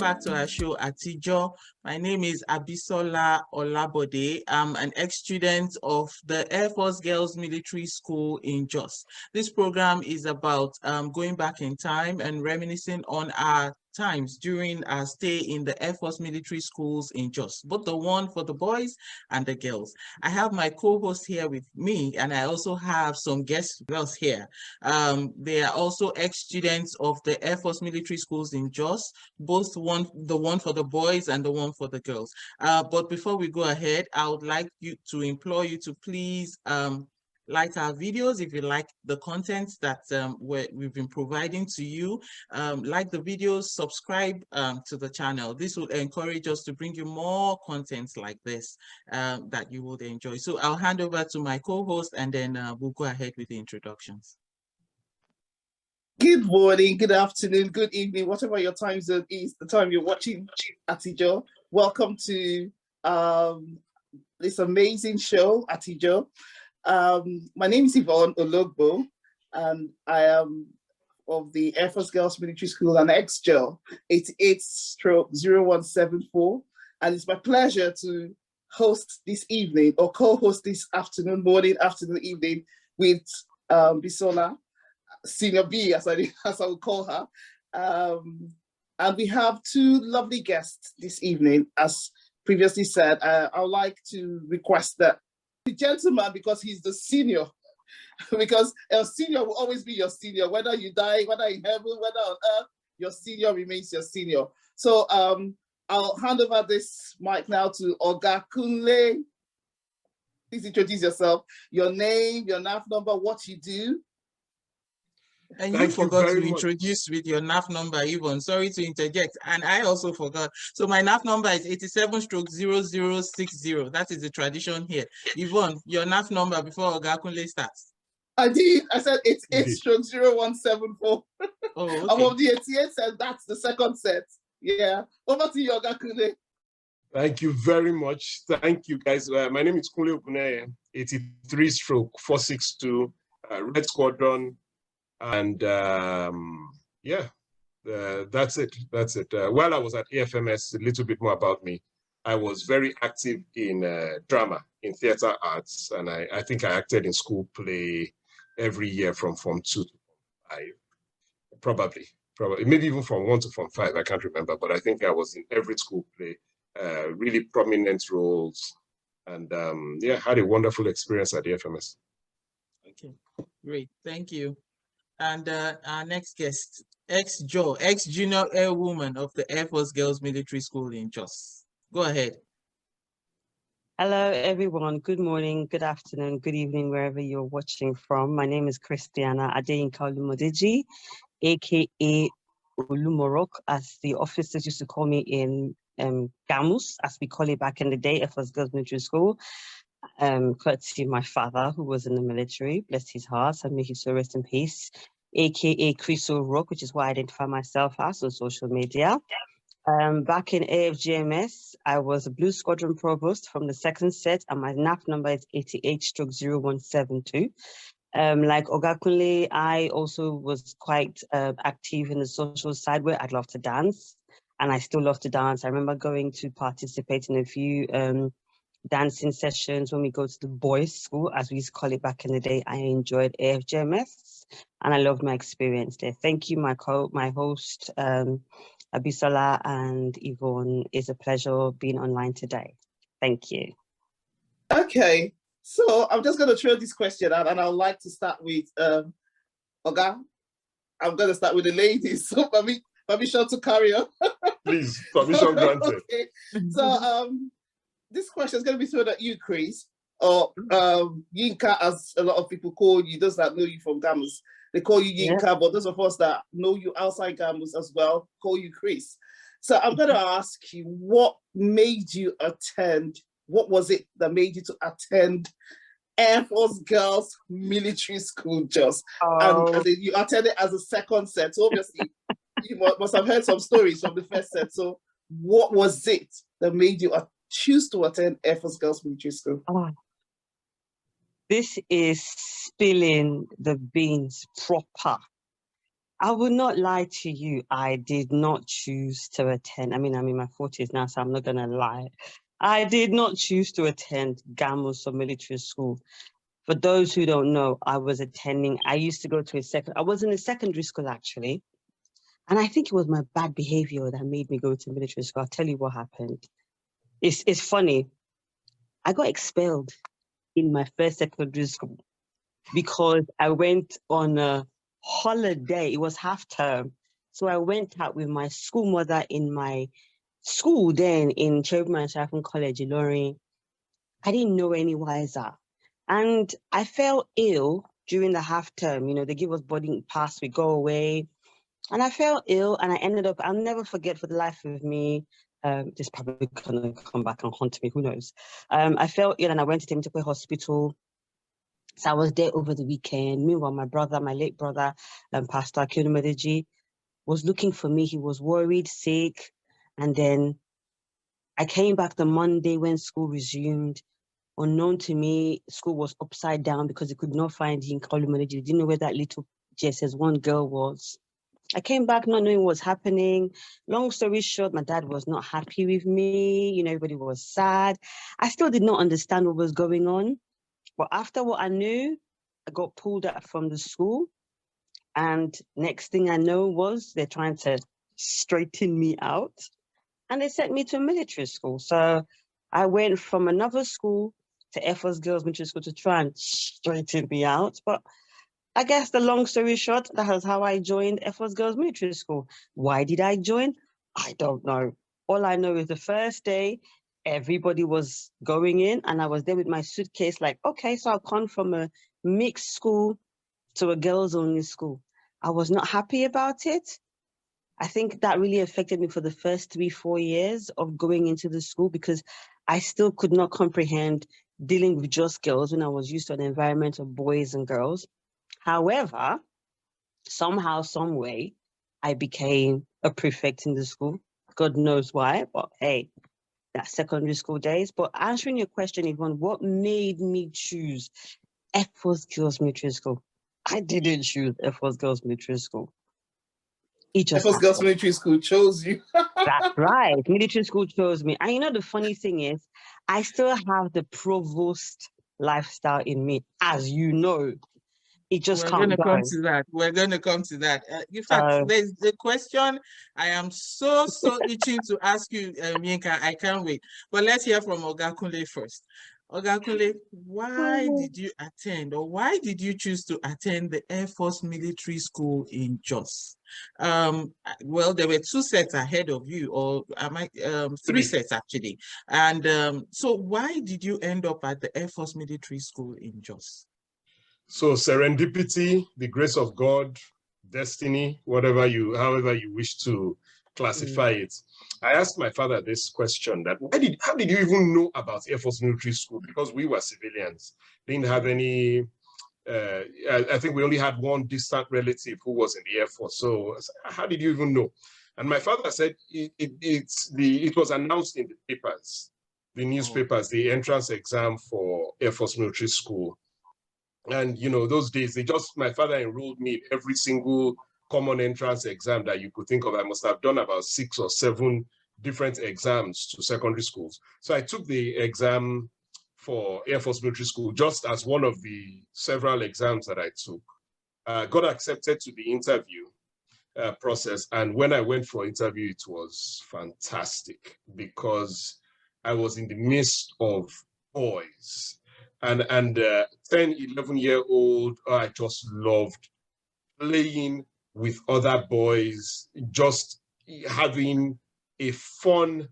back to our show at Exjaw. My name is Abisola Olabode. I'm an ex-student of the Air Force Girls Military School in Jos. This program is about going back in time and reminiscing on our times during our stay in the Air Force military schools in Jos, both the one for the boys and the girls. I have my co-host here with me, and I also have some guest girls here. They are also ex-students of the Air Force military schools in Jos, both the one for the boys and the one for the girls. But before we go ahead, I would like you to implore you to please like our videos if you like the content that we've been providing to you. Like the videos, subscribe to the channel. This will encourage us to bring you more content like this that you would enjoy. So I'll hand over to my co-host, and then we'll go ahead with the introductions. Good morning, good afternoon, good evening, whatever your time zone is, the time you're watching Exjam. Welcome to this amazing show, Exjam. My name is Yvonne Ologbo, and I am of the Air Force Girls Military School and Exjaw 88/0174. And it's my pleasure to host this evening, or co-host this afternoon, morning, afternoon, evening with Bisola, Senior B, as I would call her. And we have two lovely guests this evening. As previously said, I would like to request that the gentleman, because he's the senior, because a senior will always be your senior, whether you die, whether in heaven, whether on earth, your senior remains your senior. So I'll hand over this mic now to Oga Kunle. Please introduce yourself, your name, your NAF number, what you do. And you forgot to introduce with your NAF number, Yvonne. Sorry to interject. And I also forgot. So my NAF number is 87/0060. That is the tradition here. Yvonne, your NAF number before Oga Kunle starts. I did. I said 88/0174. Oh, okay. I'm of the 88 set. That's the second set. Yeah. Over to you, Oga Kunle. Thank you very much. Thank you, guys. My name is Kunle Oguneye, 83/462, Red Squadron. And yeah, that's it. That's it. While I was at AFMS, a little bit more about me. I was very active in drama, in theater arts, and I think I acted in school play every year from Form 2 to Form 5, probably, maybe even from 1 to Form 5. I can't remember, but I think I was in every school play, really prominent roles, and yeah, had a wonderful experience at the AFMS. Okay, great, thank you. And our next guest, Exjaw, ex-junior airwoman of the Air Force Girls Military School in Jos. Go ahead. Hello, everyone. Good morning, good afternoon, good evening, wherever you're watching from. My name is Christiana Yinka Olumodeji, aka Olumorock, as the officers used to call me in Gamus, as we call it back in the day, Air Force Girls Military School. Courtesy of my father, who was in the military, bless his heart, and may his soul rest in peace, aka Crystal Rock, which is what I identify myself as on social media. Back in AFGMS, I was a Blue Squadron Provost from the second set, and my NAF number is 88/0172. Like Oga Kunle, I also was quite active in the social side where I'd love to dance, and I still love to dance. I remember going to participate in a few dancing sessions when we go to the boys' school, as we used to call it back in the day. I enjoyed AFGMS, and I loved my experience there. Thank you, my host, Abisola and Yvonne. It's a pleasure being online today. Thank you. Okay, so I'm just going to throw this question out, and I'd like to start with Oga. I'm going to start with the ladies, so permission to carry on. Please, permission granted. Okay. So this question is going to be thrown at you, Chris, or Yinka, as a lot of people call you, those that know you from Gamus. They call you Yinka, yeah. But those of us that know you outside Gamus as well, call you Chris. So I'm going to ask you, what made you attend, what was it that made you to attend Air Force Girls Military School, just? And you attended as a second set, so obviously you must have heard some stories from the first set. So what was it that made you choose to attend Air Force Girls Military School? This is spilling the beans proper. I will not lie to you. I did not choose to attend. I mean, I'm in my 40s now, so I'm not going to lie. I did not choose to attend Gamus or military school. For those who don't know, I was used to go to I was in a secondary school actually. And I think it was my bad behavior that made me go to military school. I'll tell you what happened. It's funny. I got expelled in my first secondary school because I went on a holiday. It was half term. So I went out with my school mother in my school then in Cherubim and Seraphim College in Ilorin. I didn't know any wiser. And I fell ill during the half term. You know, they give us boarding pass, we go away. And I fell ill and I ended up, I'll never forget for the life of me, this is probably going to come back and haunt me, who knows. I fell ill and I went to Temitope Hospital. So I was there over the weekend. Meanwhile, my brother, my late brother, Pastor Olumodeji, was looking for me. He was worried, sick. And then I came back the Monday when school resumed. Unknown to me, school was upside down because they could not find Yinka Olumodeji. They didn't know where that little GSS1 girl was. I came back not knowing what was happening. Long story short, my dad was not happy with me. You know, everybody was sad. I still did not understand what was going on. But after what I knew, I got pulled out from the school. And next thing I know was they're trying to straighten me out. And they sent me to a military school. So I went from another school to Air Force Girls Military School to try and straighten me out. But I guess the long story short, that was how I joined Air Force Girls Military School. Why did I join? I don't know. All I know is the first day, everybody was going in and I was there with my suitcase like, okay, so I've gone from a mixed school to a girls only school. I was not happy about it. I think that really affected me for the first 3-4 years of going into the school because I still could not comprehend dealing with just girls when I was used to an environment of boys and girls. However, somehow, some way, I became a prefect in the school. God knows why, but hey, that's secondary school days. But answering your question, Yvonne, what made me choose Air Force Girls Military School? I didn't choose Air Force Girls Military School. It just Air Force Girls Military School chose you. That's right. Military school chose me. And you know, the funny thing is, I still have the provost lifestyle in me, as you know. It just We're can't going to go. come to that. We're going to come to that. In fact, there's the question I am so itching to ask you, Yinka. I can't wait. But let's hear from Oga Kunle first. Oga Kunle, why did you attend or why did you choose to attend the Air Force Military School in Jos? Well, there were 2 sets ahead of you, or 3 sets actually. And so why did you end up at the Air Force Military School in Jos? So serendipity, the grace of God, destiny, however you wish to classify it. I asked my father this question: that how did you even know about Air Force Military School? Because we were civilians, didn't have any. I think we only had one distant relative who was in the Air Force. So how did you even know? And my father said it was announced in the papers, the newspapers, the entrance exam for Air Force Military School. And, you know, those days, my father enrolled me in every single common entrance exam that you could think of. I must have done about 6 or 7 different exams to secondary schools. So I took the exam for Air Force Military School just as one of the several exams that I took. Got accepted to the interview process. And when I went for interview, it was fantastic because I was in the midst of boys. And 10, 11-year-old, I just loved playing with other boys, just having a fun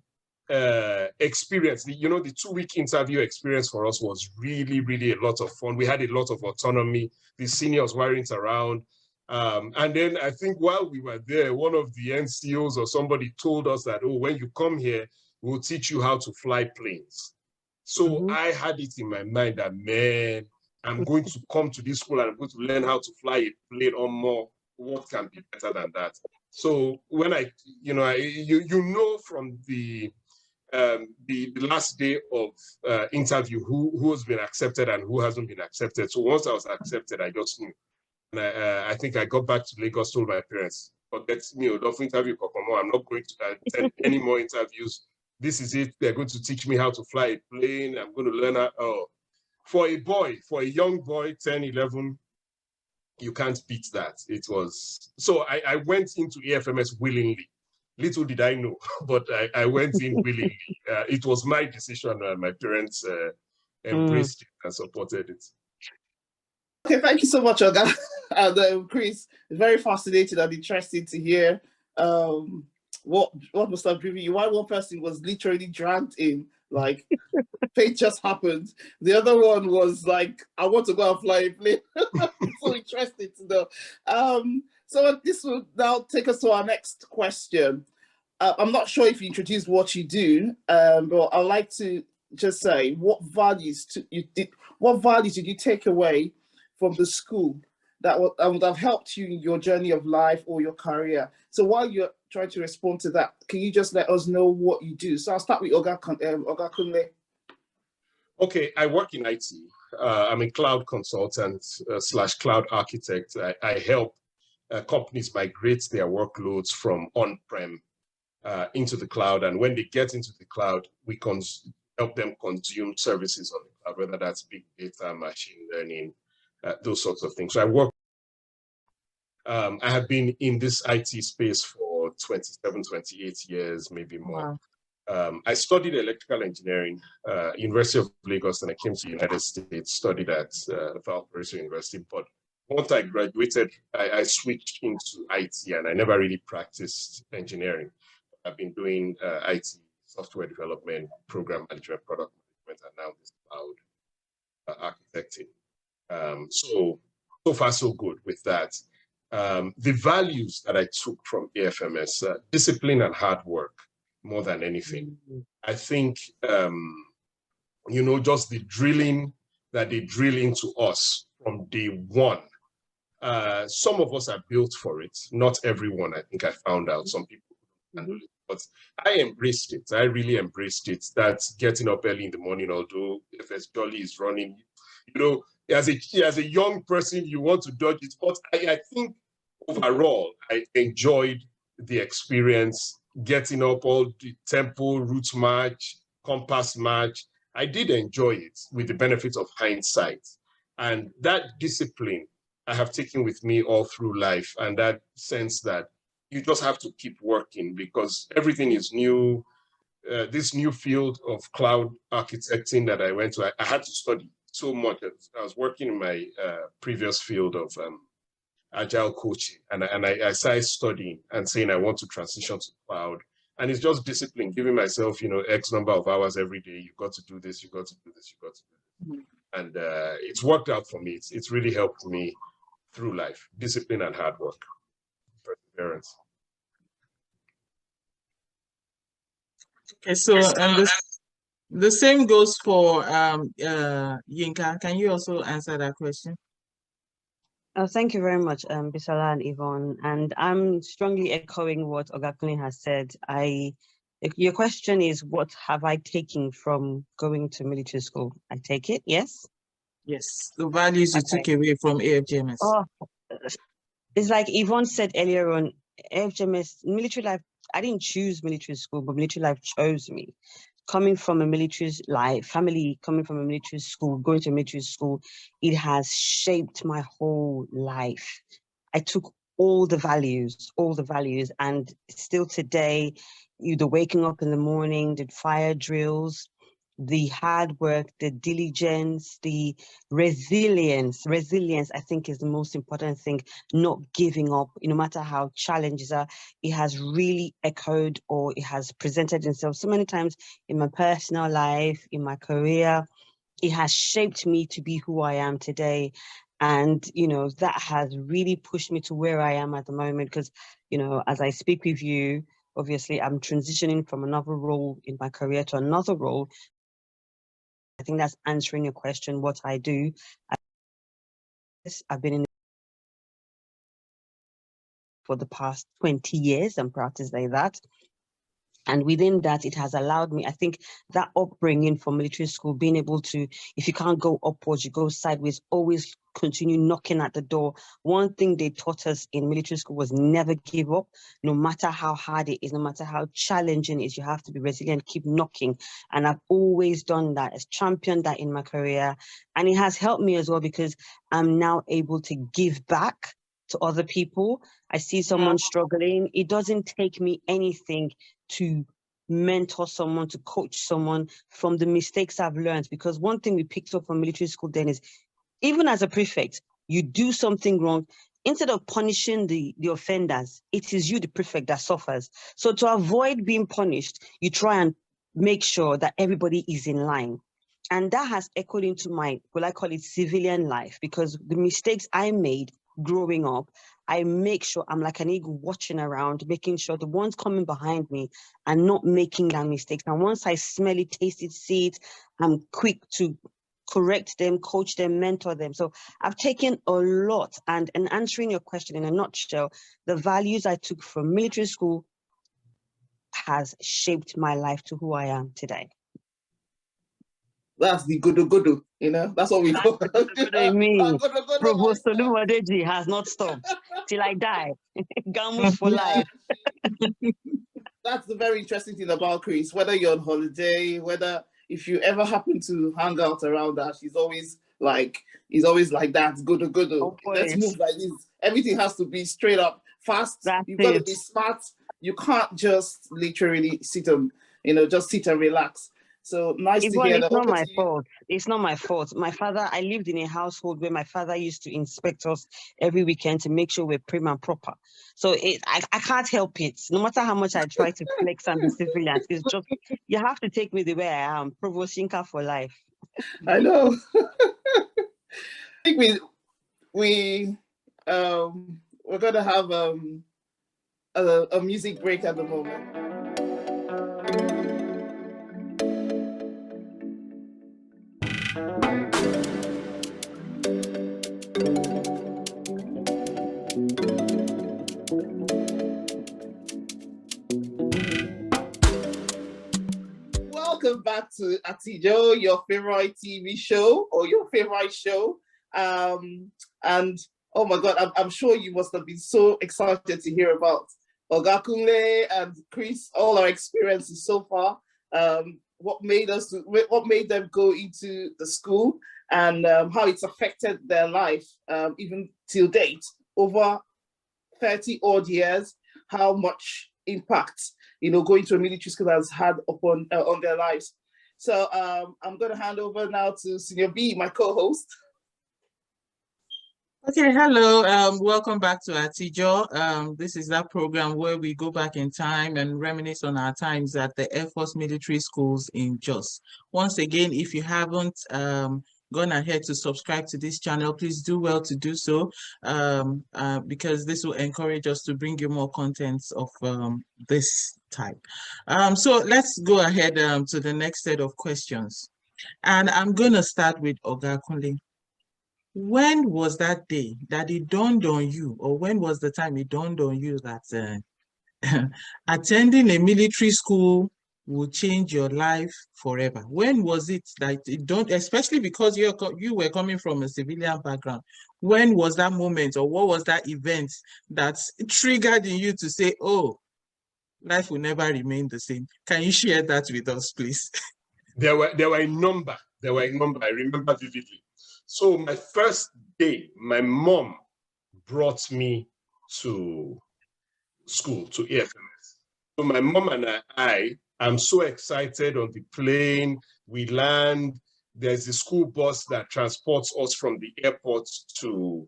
experience. The 2-week interview experience for us was really, really a lot of fun. We had a lot of autonomy. The seniors weren't around. And then I think while we were there, one of the NCOs or somebody told us that, oh, when you come here, we'll teach you how to fly planes. So I had it in my mind that, man, I'm going to come to this school and I'm going to learn how to fly a plane or more. What can be better than that? So when from the last day of interview who has been accepted and who hasn't been accepted. So once I was accepted, I just knew And I think I got back to Lagos, told my parents, forget me, don't interview Kokomo. I'm not going to attend any more interviews. This is it. They're going to teach me how to fly a plane. I'm going to learn how. Oh, for a young boy, 10, 11, you can't beat that. It was, so I went into AFMS willingly. Little did I know, but I went in willingly. It was my decision, and my parents embraced it and supported it. Okay, thank you so much, Oga. And Chris, very fascinating and interesting to hear what must have driven you. One person was literally dragged in, like fate just happened. The other one was like, I want to go and fly a plane. So interesting to know. So this will now take us to our next question. I'm not sure if you introduced what you do, but I'd like to just say, what values did you take away from the school that would have helped you in your journey of life or your career? So while you're trying to respond to that, can you just let us know what you do? So I'll start with Oga Kunle. Okay, I work in IT. I'm a cloud consultant / cloud architect. I help companies migrate their workloads from on-prem into the cloud. And when they get into the cloud, we help them consume services on the cloud, whether that's big data, machine learning, those sorts of things. So I work. I have been in this IT space for 27, 28 years, maybe more. Wow. I studied electrical engineering, University of Lagos, and I came to the United States, studied at Valparaiso University. But once I graduated, I switched into IT, and I never really practiced engineering. I've been doing IT, software development, program management, product management, and now this cloud architecting. So far, so good with that. The values that I took from AFMS, discipline and hard work, more than anything. I think, just the drilling that they drill into us from day one. Some of us are built for it. Not everyone, I think I found out. Some people handle it. But I embraced it. I really embraced it. That's getting up early in the morning, although if there's Dolly is running, as a young person, you want to dodge it. But I think overall, I enjoyed the experience, getting up all the tempo, route march, compass march. I did enjoy it with the benefit of hindsight. And that discipline I have taken with me all through life, and that sense that you just have to keep working because everything is new. This new field of cloud architecting that I went to, I had to study so much. I was working in my previous field of agile coaching, and I started studying and saying I want to transition to cloud. And it's just discipline, giving myself, X number of hours every day. You've got to do this, you've got to do this, you've got to do this. And it's worked out for me. It's really helped me through life, discipline and hard work, perseverance. Okay, so the same goes for Yinka. Can you also answer that question? Oh, thank you very much, Bisola and Yvonne. And I'm strongly echoing what Oga Kunle has said. Your question is, what have I taken from going to military school? I take it, yes? Yes, the values you took away from AFGMS. Oh, it's like Yvonne said earlier on, AFGMS, military life, I didn't choose military school, but military life chose me. Coming from a military life, family coming from a military school, going to a military school, it has shaped my whole life. I took all the values, and still today, the waking up in the morning, the fire drills, the hard work, the diligence, the resilience, I think is the most important thing, not giving up, no matter how challenges are. It has really echoed, or it has presented itself so many times in my personal life, in my career. It has shaped me to be who I am today. And, that has really pushed me to where I am at the moment, because, as I speak with you, obviously I'm transitioning from another role in my career to another role. I think that's answering your question, what I do. I've been in for the past 20 years. I'm proud to say that. And within that, it has allowed me, I think that upbringing from military school, being able to, if you can't go upwards, you go sideways, always continue knocking at the door. One thing they taught us in military school was never give up, no matter how hard it is, no matter how challenging it is, you have to be resilient, keep knocking. And I've always done that, as championed that in my career. And it has helped me as well because I'm now able to give back to other people. I see someone struggling. It doesn't take me anything to mentor someone, to coach someone from the mistakes I've learned. Because one thing we picked up from military school then is, even as a prefect, you do something wrong, instead of punishing the offenders, it is you, the prefect, that suffers. So to avoid being punished, you try and make sure that everybody is in line. And that has echoed into my, well, I call it civilian life, because the mistakes I made growing up, I make sure I'm like an eagle watching around, making sure the ones coming behind me are not making that mistake. And once I smell it, taste it, see it, I'm quick to correct them, coach them, mentor them. So I've taken a lot. And answering your question in a nutshell, the values I took from military school has shaped my life to who I am today. That's the good, you know, that's what we call it. Me, Provost Olumodeji has not stopped till I die. Gamus for life. That's the very interesting thing about Chris, whether you're on holiday, whether if you ever happen to hang out around her, he's always like that, good. Let's move like this. Everything has to be straight up, fast. You've got to be smart. You can't just literally sit and relax. So nice to hear that. It's not my fault. It's not my fault. My father, I lived in a household where my father used to inspect us every weekend to make sure we're prim and proper. So I can't help it. No matter how much I try to flex and be civilian, it's just, you have to take me the way I am. Provost Yinka for life. I know. I think we're gonna have a music break at the moment. Welcome back to Exjam, your favorite TV show or your favorite show. And oh my God, I'm sure you must have been so excited to hear about Oga Kunle and Chris, all our experiences so far. What made them go into the school, and how it's affected their life, even till date, over 30 odd years, how much impact, going to a military school has had upon on their lives. So I'm going to hand over now to Senior B, my co-host. Okay, hello, welcome back to Exjam. This is that program where we go back in time and reminisce on our times at the Air Force military schools in Jos. Once again, if you haven't gone ahead to subscribe to this channel, please do well to do so, because this will encourage us to bring you more contents of this type. So let's go ahead to the next set of questions. And I'm going to start with Oga Kunle. When was that day that it dawned on you, or when was the time it dawned on you that attending a military school will change your life forever? When was it that it don't, especially because you were coming from a civilian background, when was that moment, or what was that event that triggered in you to say, oh, life will never remain the same? Can you share that with us, please? There were a number. I remember vividly. So my first day, my mom brought me to school, to AFMS. So my mom and I'm so excited on the plane. We land. There's a school bus that transports us from the airport to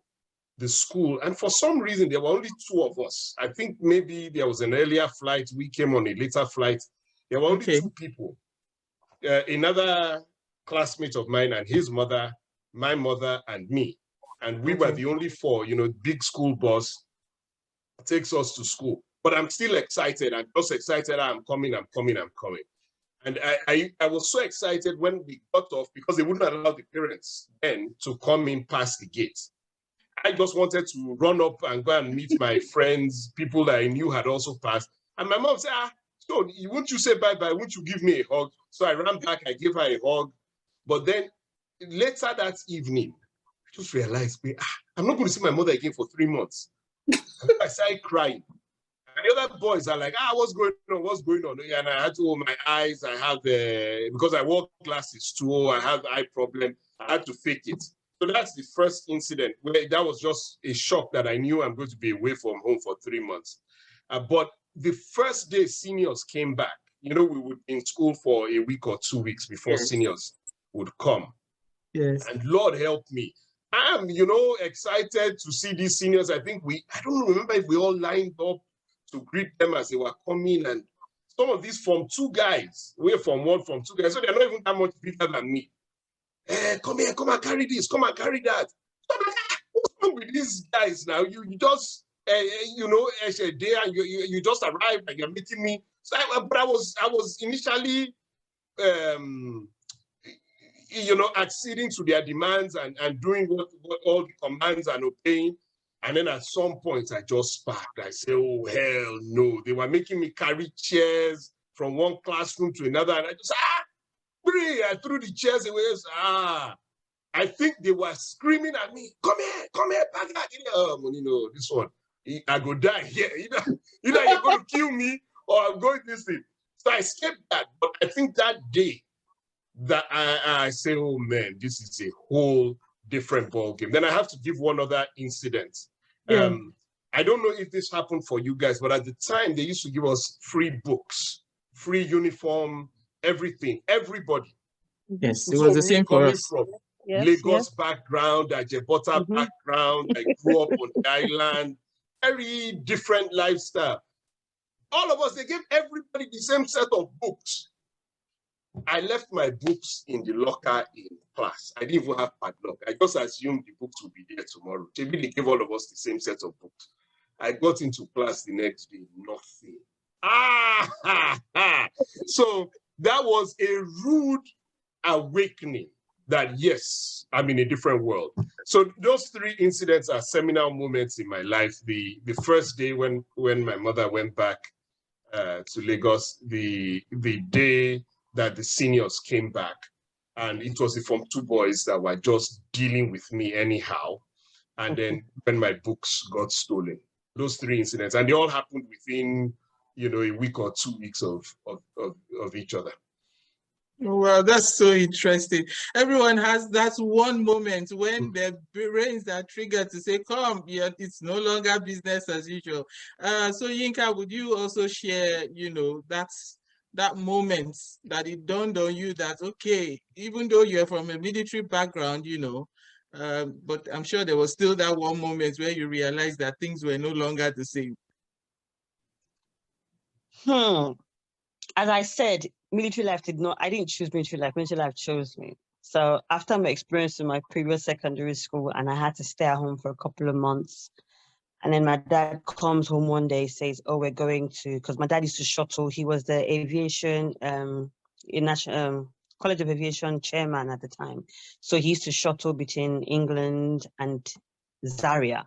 the school. And for some reason, there were only two of us. I think maybe there was an earlier flight. We came on a later flight. There were only two people. Another classmate of mine and his mother, my mother and me. And we were the only four, big school bus takes us to school. But I'm still excited. I'm just excited. I'm coming. And I was so excited when we got off, because they wouldn't allow the parents then to come in past the gate. I just wanted to run up and go and meet my friends, people that I knew had also passed. And my mom said, So won't you say bye-bye? Won't you give me a hug? So I ran back, I gave her a hug. But then later that evening, I just realized, I'm not going to see my mother again for 3 months. I started crying. And the other boys are like, what's going on? What's going on? And I had to hold my eyes. I have, because I wore glasses too, I have eye problem. I had to fake it. So that's the first incident where that was just a shock that I knew I'm going to be away from home for 3 months. But the first day seniors came back, we would be in school for a week or 2 weeks before seniors would come. Yes. And Lord help me. I'm, excited to see these seniors. I don't remember if we all lined up to greet them as they were coming. And some of these from 2 guys, we're from 1 from 2 guys. So they're not even that much bigger than me. Come here, come and carry this, come and carry that. What's wrong with these guys now? You just, as a day and you just arrived and you're meeting me. So but I was initially, acceding to their demands and doing what all the commands and obeying. And then at some point, I just sparked. I said, oh, hell no. They were making me carry chairs from one classroom to another. And I just, I threw the chairs away. I think they were screaming at me, come here, back that. This one, I go die here. Either you're going to kill me or I'm going this thing. So I escaped that. But I think that day that I say, oh man, this is a whole different ball game. Then I have to give one other incident. Yeah. I don't know if this happened for you guys, but at the time they used to give us free books, free uniform, everything, everybody. Yes, it was the same for us. From Lagos background, Ajebota background, I grew up on the island, very different lifestyle. All of us, they gave everybody the same set of books. I left my books in the locker in class. I didn't even have padlock. I just assumed the books would be there tomorrow. Maybe they gave all of us the same set of books. I got into class the next day, nothing. So that was a rude awakening that, yes, I'm in a different world. So those 3 incidents are seminal moments in my life. The first day when my mother went back to Lagos, the day that the seniors came back, and it was from 2 boys that were just dealing with me anyhow. And then when my books got stolen, those 3 incidents, and they all happened within, a week or 2 weeks of each other. Well, that's so interesting. Everyone has that one moment when their brains are triggered to say, come, it's no longer business as usual. So Yinka, would you also share, that moment that it dawned on you that, okay, even though you're from a military background, but I'm sure there was still that one moment where you realized that things were no longer the same. As I said, military life I didn't choose military life chose me. So after my experience in my previous secondary school, and I had to stay at home for a couple of months, and then my dad comes home one day, says, oh, we're going to, because my dad used to shuttle. He was the aviation, College of Aviation chairman at the time. So he used to shuttle between England and Zaria.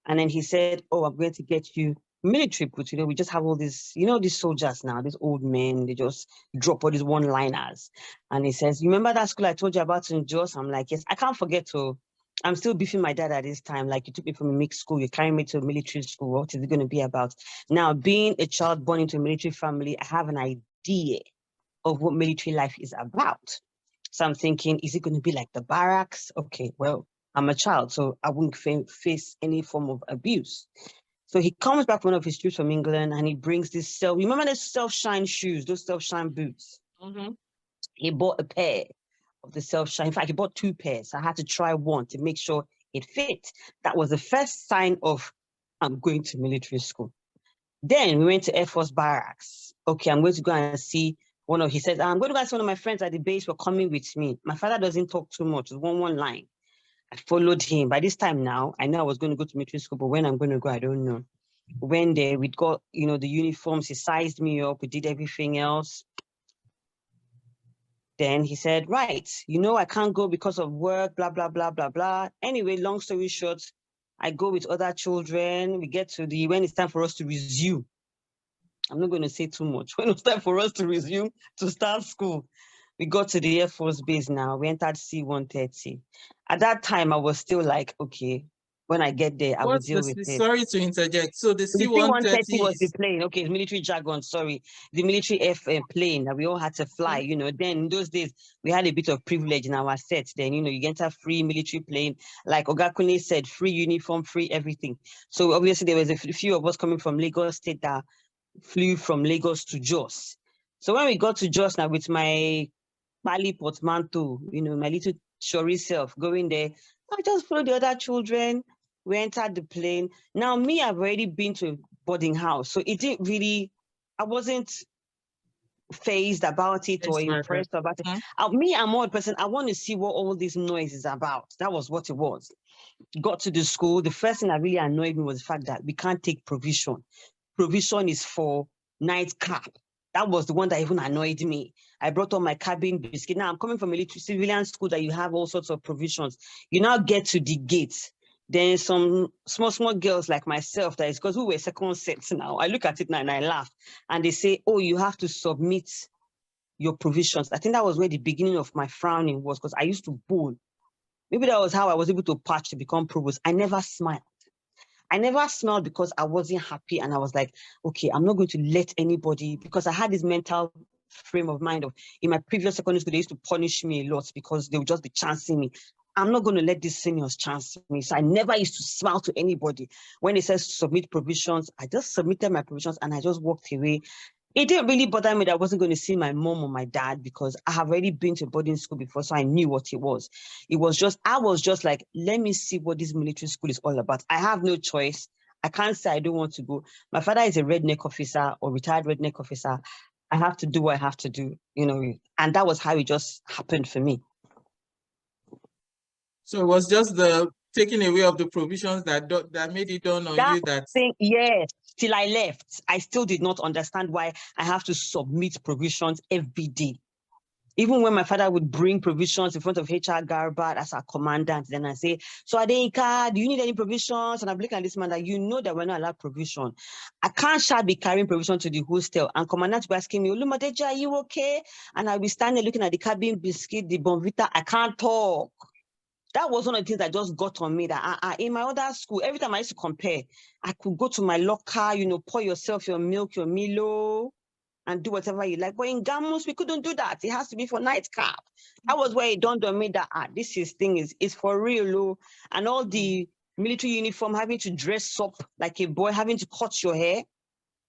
And then he said, oh, I'm going to get you military boots. We just have all these, these soldiers now, these old men, they just drop all these one-liners. And he says, you remember that school I told you about in Jos? I'm like, yes, I can't forget to. I'm still beefing my dad at this time. Like, you took me from a mixed school, you're carrying me to a military school. What is it going to be about? Now, being a child born into a military family, I have an idea of what military life is about. So I'm thinking, is it going to be like the barracks? Okay, well, I'm a child, so I wouldn't face any form of abuse. So he comes back one of his trips from England and he brings this remember those self-shine shoes, those self-shine boots? He bought a pair of the self-shine. In fact, he bought 2 pairs. I had to try one to make sure it fit. That was the first sign of, I'm going to military school. Then we went to Air Force barracks. Okay, I'm going to go and see he said, I'm going to ask one of my friends at the base were coming with me. My father doesn't talk too much, it's one line. I followed him. By this time now, I know I was going to go to military school, but when I'm going to go, I don't know. When we got, the uniforms, he sized me up, we did everything else. Then he said, right, I can't go because of work, blah, blah, blah, blah, blah. Anyway, long story short, I go with other children. We get to when it's time for us to resume. I'm not going to say too much. When it was time for us to resume, to start school, we got to the Air Force Base now. We entered C-130. At that time, I was still like, okay, when I get there, I will What's deal with it. sorry to interject. So the The C-130 C-130 was the is... plane. Okay, it's military jargon, sorry. The military plane that we all had to fly, you know. Then in those days, we had a bit of privilege in our sets. Then, you know, you get a free military plane. Like Kunle said, free uniform, free everything. So obviously there was a few of us coming from Lagos State that flew from Lagos to Jos. So when we got to Jos now with my Bali portmanteau, you know, my little shori self going there, I just followed the other children. We entered the plane. Now, me, I've already been to a boarding house. So it didn't really, I wasn't fazed about it or impressed about it. Me, I'm more a person, I want to see what all this noise is about. That was what it was. Got to the school. The first thing that really annoyed me was the fact that we can't take provision. Provision is for night cap. That was the one that even annoyed me. I brought on my cabin biscuit. Now I'm coming from a civilian school that you have all sorts of provisions. You now get to the gate. Then some small girls like myself, that is because we were second sets now. I look at it now and I laugh. And they say, oh, you have to submit your provisions. I think that was where the beginning of my frowning was, because I used to bowl. Maybe that was how I was able to patch to become provost. I never smiled. I never smiled because I wasn't happy, and I was like, okay, I'm not going to let anybody, because I had this mental frame of mind of, in my previous secondary school, they used to punish me a lot because they would just be chancing me. I'm not going to let these seniors chance me. So I never used to smile to anybody. When it says submit provisions, I just submitted my provisions and I just walked away. It didn't really bother me that I wasn't going to see my mom or my dad, because I have already been to boarding school before, so I knew what it was. It was just, I was just like, let me see what this military school is all about. I have no choice. I can't say I don't want to go. My father is a redneck officer or retired redneck officer. I have to do what I have to do, you know, and that was how it just happened for me. So it was just the taking away of the provisions that made it dawn on you that... Yes, till I left, I still did not understand why I have to submit provisions every day. Even when my father would bring provisions in front of HR Garbat as our commandant, then I say, so Yinka, do you need any provisions? And I'm looking at this man that, you know that we're not allowed provision. I can't be carrying provision to the hostel. And commandant will be asking me, Olumodeji, are you okay? And I'll be standing looking at the cabin biscuit, the Bonvita. I can't talk. That was one of the things that just got on me, that in my other school, every time I used to compare, I could go to my locker, you know, pour yourself your milk, your Milo, and do whatever you like. But in Gamus, we couldn't do that. It has to be for night cap. That was where it dawned on me that this is for real. And all the military uniform, having to dress up like a boy, having to cut your hair.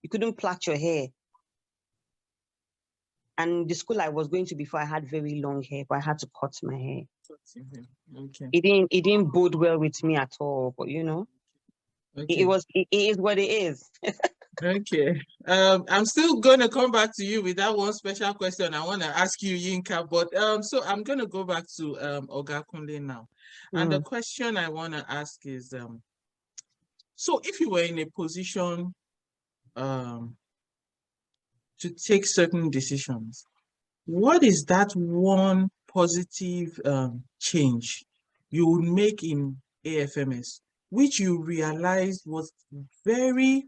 You couldn't plait your hair. And the school I was going to before, I had very long hair, but I had to cut my hair. Okay. It didn't bode well with me at all, but you know, okay. It is what it is. Okay. I'm still going to come back to you with that one special question I want to ask you, Yinka, but so I'm going to go back to Oga Kunle now. And the question I want to ask is, so if you were in a position to take certain decisions, what is that one positive change you would make in AFMS, which you realized was very,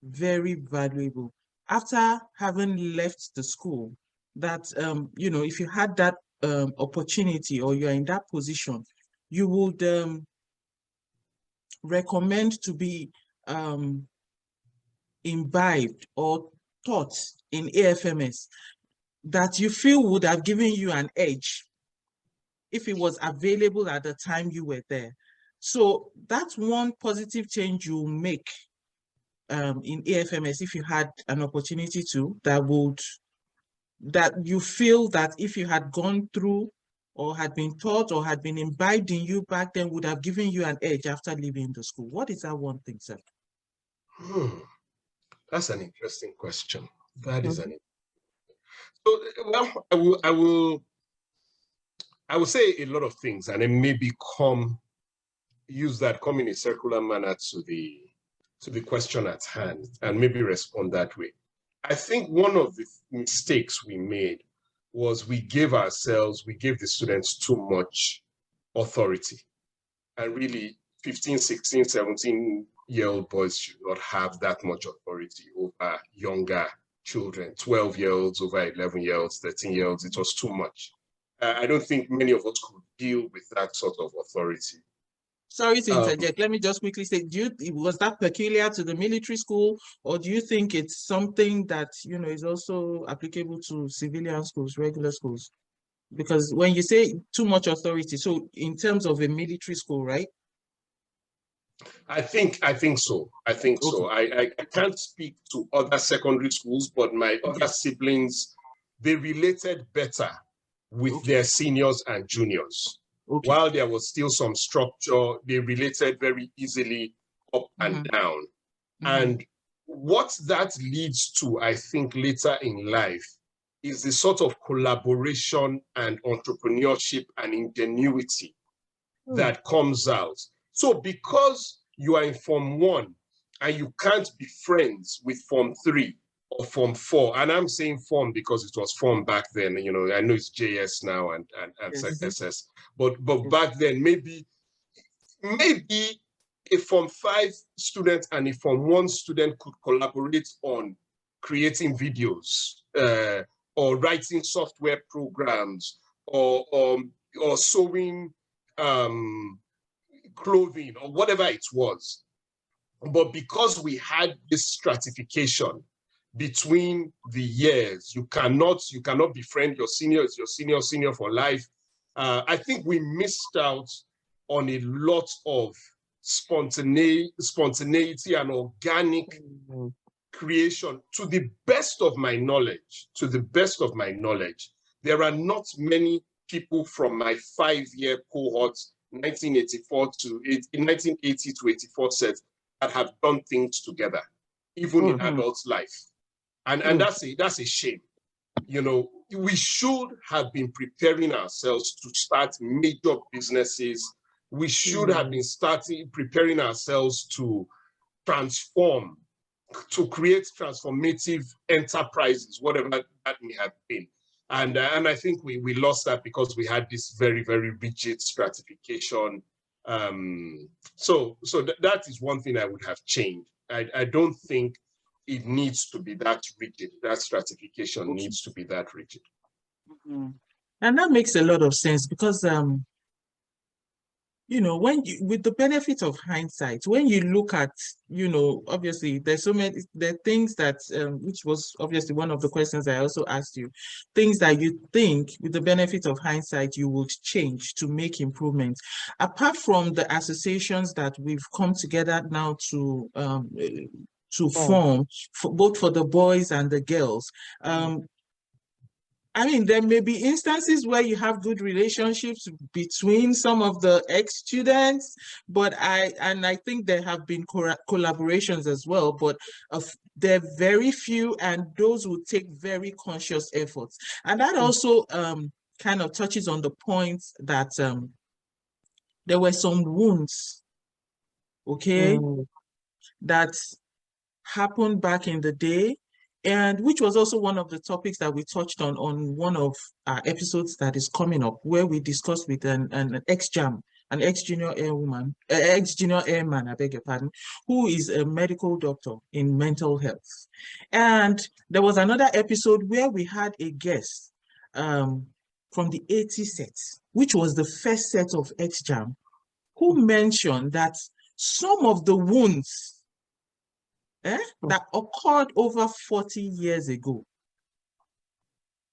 very valuable after having left the school? That you know, if you had that opportunity, or you're in that position, you would recommend to be imbibed or taught in AFMS, that you feel would have given you an edge if it was available at the time you were there. So that's one positive change you make in AFMS, if you had an opportunity to, that you feel that if you had gone through or had been taught or had been imbibed in you back then, would have given you an edge after leaving the school. What is that one thing, sir? That's an interesting question. That is an... So, well, I will say a lot of things, and then maybe come in a circular manner to the question at hand, and maybe respond that way. I think one of the mistakes we made was we gave the students too much authority. And really 15, 16, 17, 12-year-old boys should not have that much authority over younger children, 12-year-olds over 11-year-olds, 13-year-olds. It was too much. I don't think many of us could deal with that sort of authority. Sorry to interject. Let me just quickly say, was that peculiar to the military school, or do you think it's something that, you know, is also applicable to civilian schools, regular schools? Because when you say too much authority, so in terms of a military school, right? I think so. I think Okay. so. I can't speak to other secondary schools, but my other siblings, they related better with their seniors and juniors. Okay. While there was still some structure, they related very easily up and down. And what that leads to, I think, later in life is the sort of collaboration and entrepreneurship and ingenuity that comes out. So because you are in Form 1 and you can't be friends with Form 3 or Form 4, and I'm saying Form because it was Form back then, you know, I know it's JS now and SS, but back then, maybe a Form 5 student and a Form 1 student could collaborate on creating videos or writing software programs or sewing clothing or whatever it was. But because we had this stratification between the years, you cannot befriend your senior, it's your senior for life. I think we missed out on a lot of spontaneity and organic creation. To the best of my knowledge, there are not many people from my 5-year cohort, 1984 to 1980 to 84 set, that have done things together, even in adult life. And that's a shame. You know, we should have been preparing ourselves to start major businesses. We should have been preparing ourselves to transform, to create transformative enterprises, whatever that may have been. And I think we lost that because we had this very, very rigid stratification. So that is one thing I would have changed. I don't think it needs to be that rigid. That stratification needs to be that rigid. And that makes a lot of sense because, you know, with the benefit of hindsight, when you look at, you know, obviously there's so many, there are things that, which was obviously one of the questions I also asked you, things that you think with the benefit of hindsight, you would change to make improvements. Apart from the associations that we've come together now to form, both for the boys and the girls, I mean, there may be instances where you have good relationships between some of the ex-students, but I think there have been collaborations as well, but they're very few, and those will take very conscious efforts. And that also kind of touches on the point that there were some wounds, that happened back in the day, and which was also one of the topics that we touched on one of our episodes that is coming up, where we discussed with an Exjam, an ex-junior airman, I beg your pardon, who is a medical doctor in mental health. And there was another episode where we had a guest from the 80 set, which was the first set of Exjam, who mentioned that some of the wounds that occurred over 40 years ago,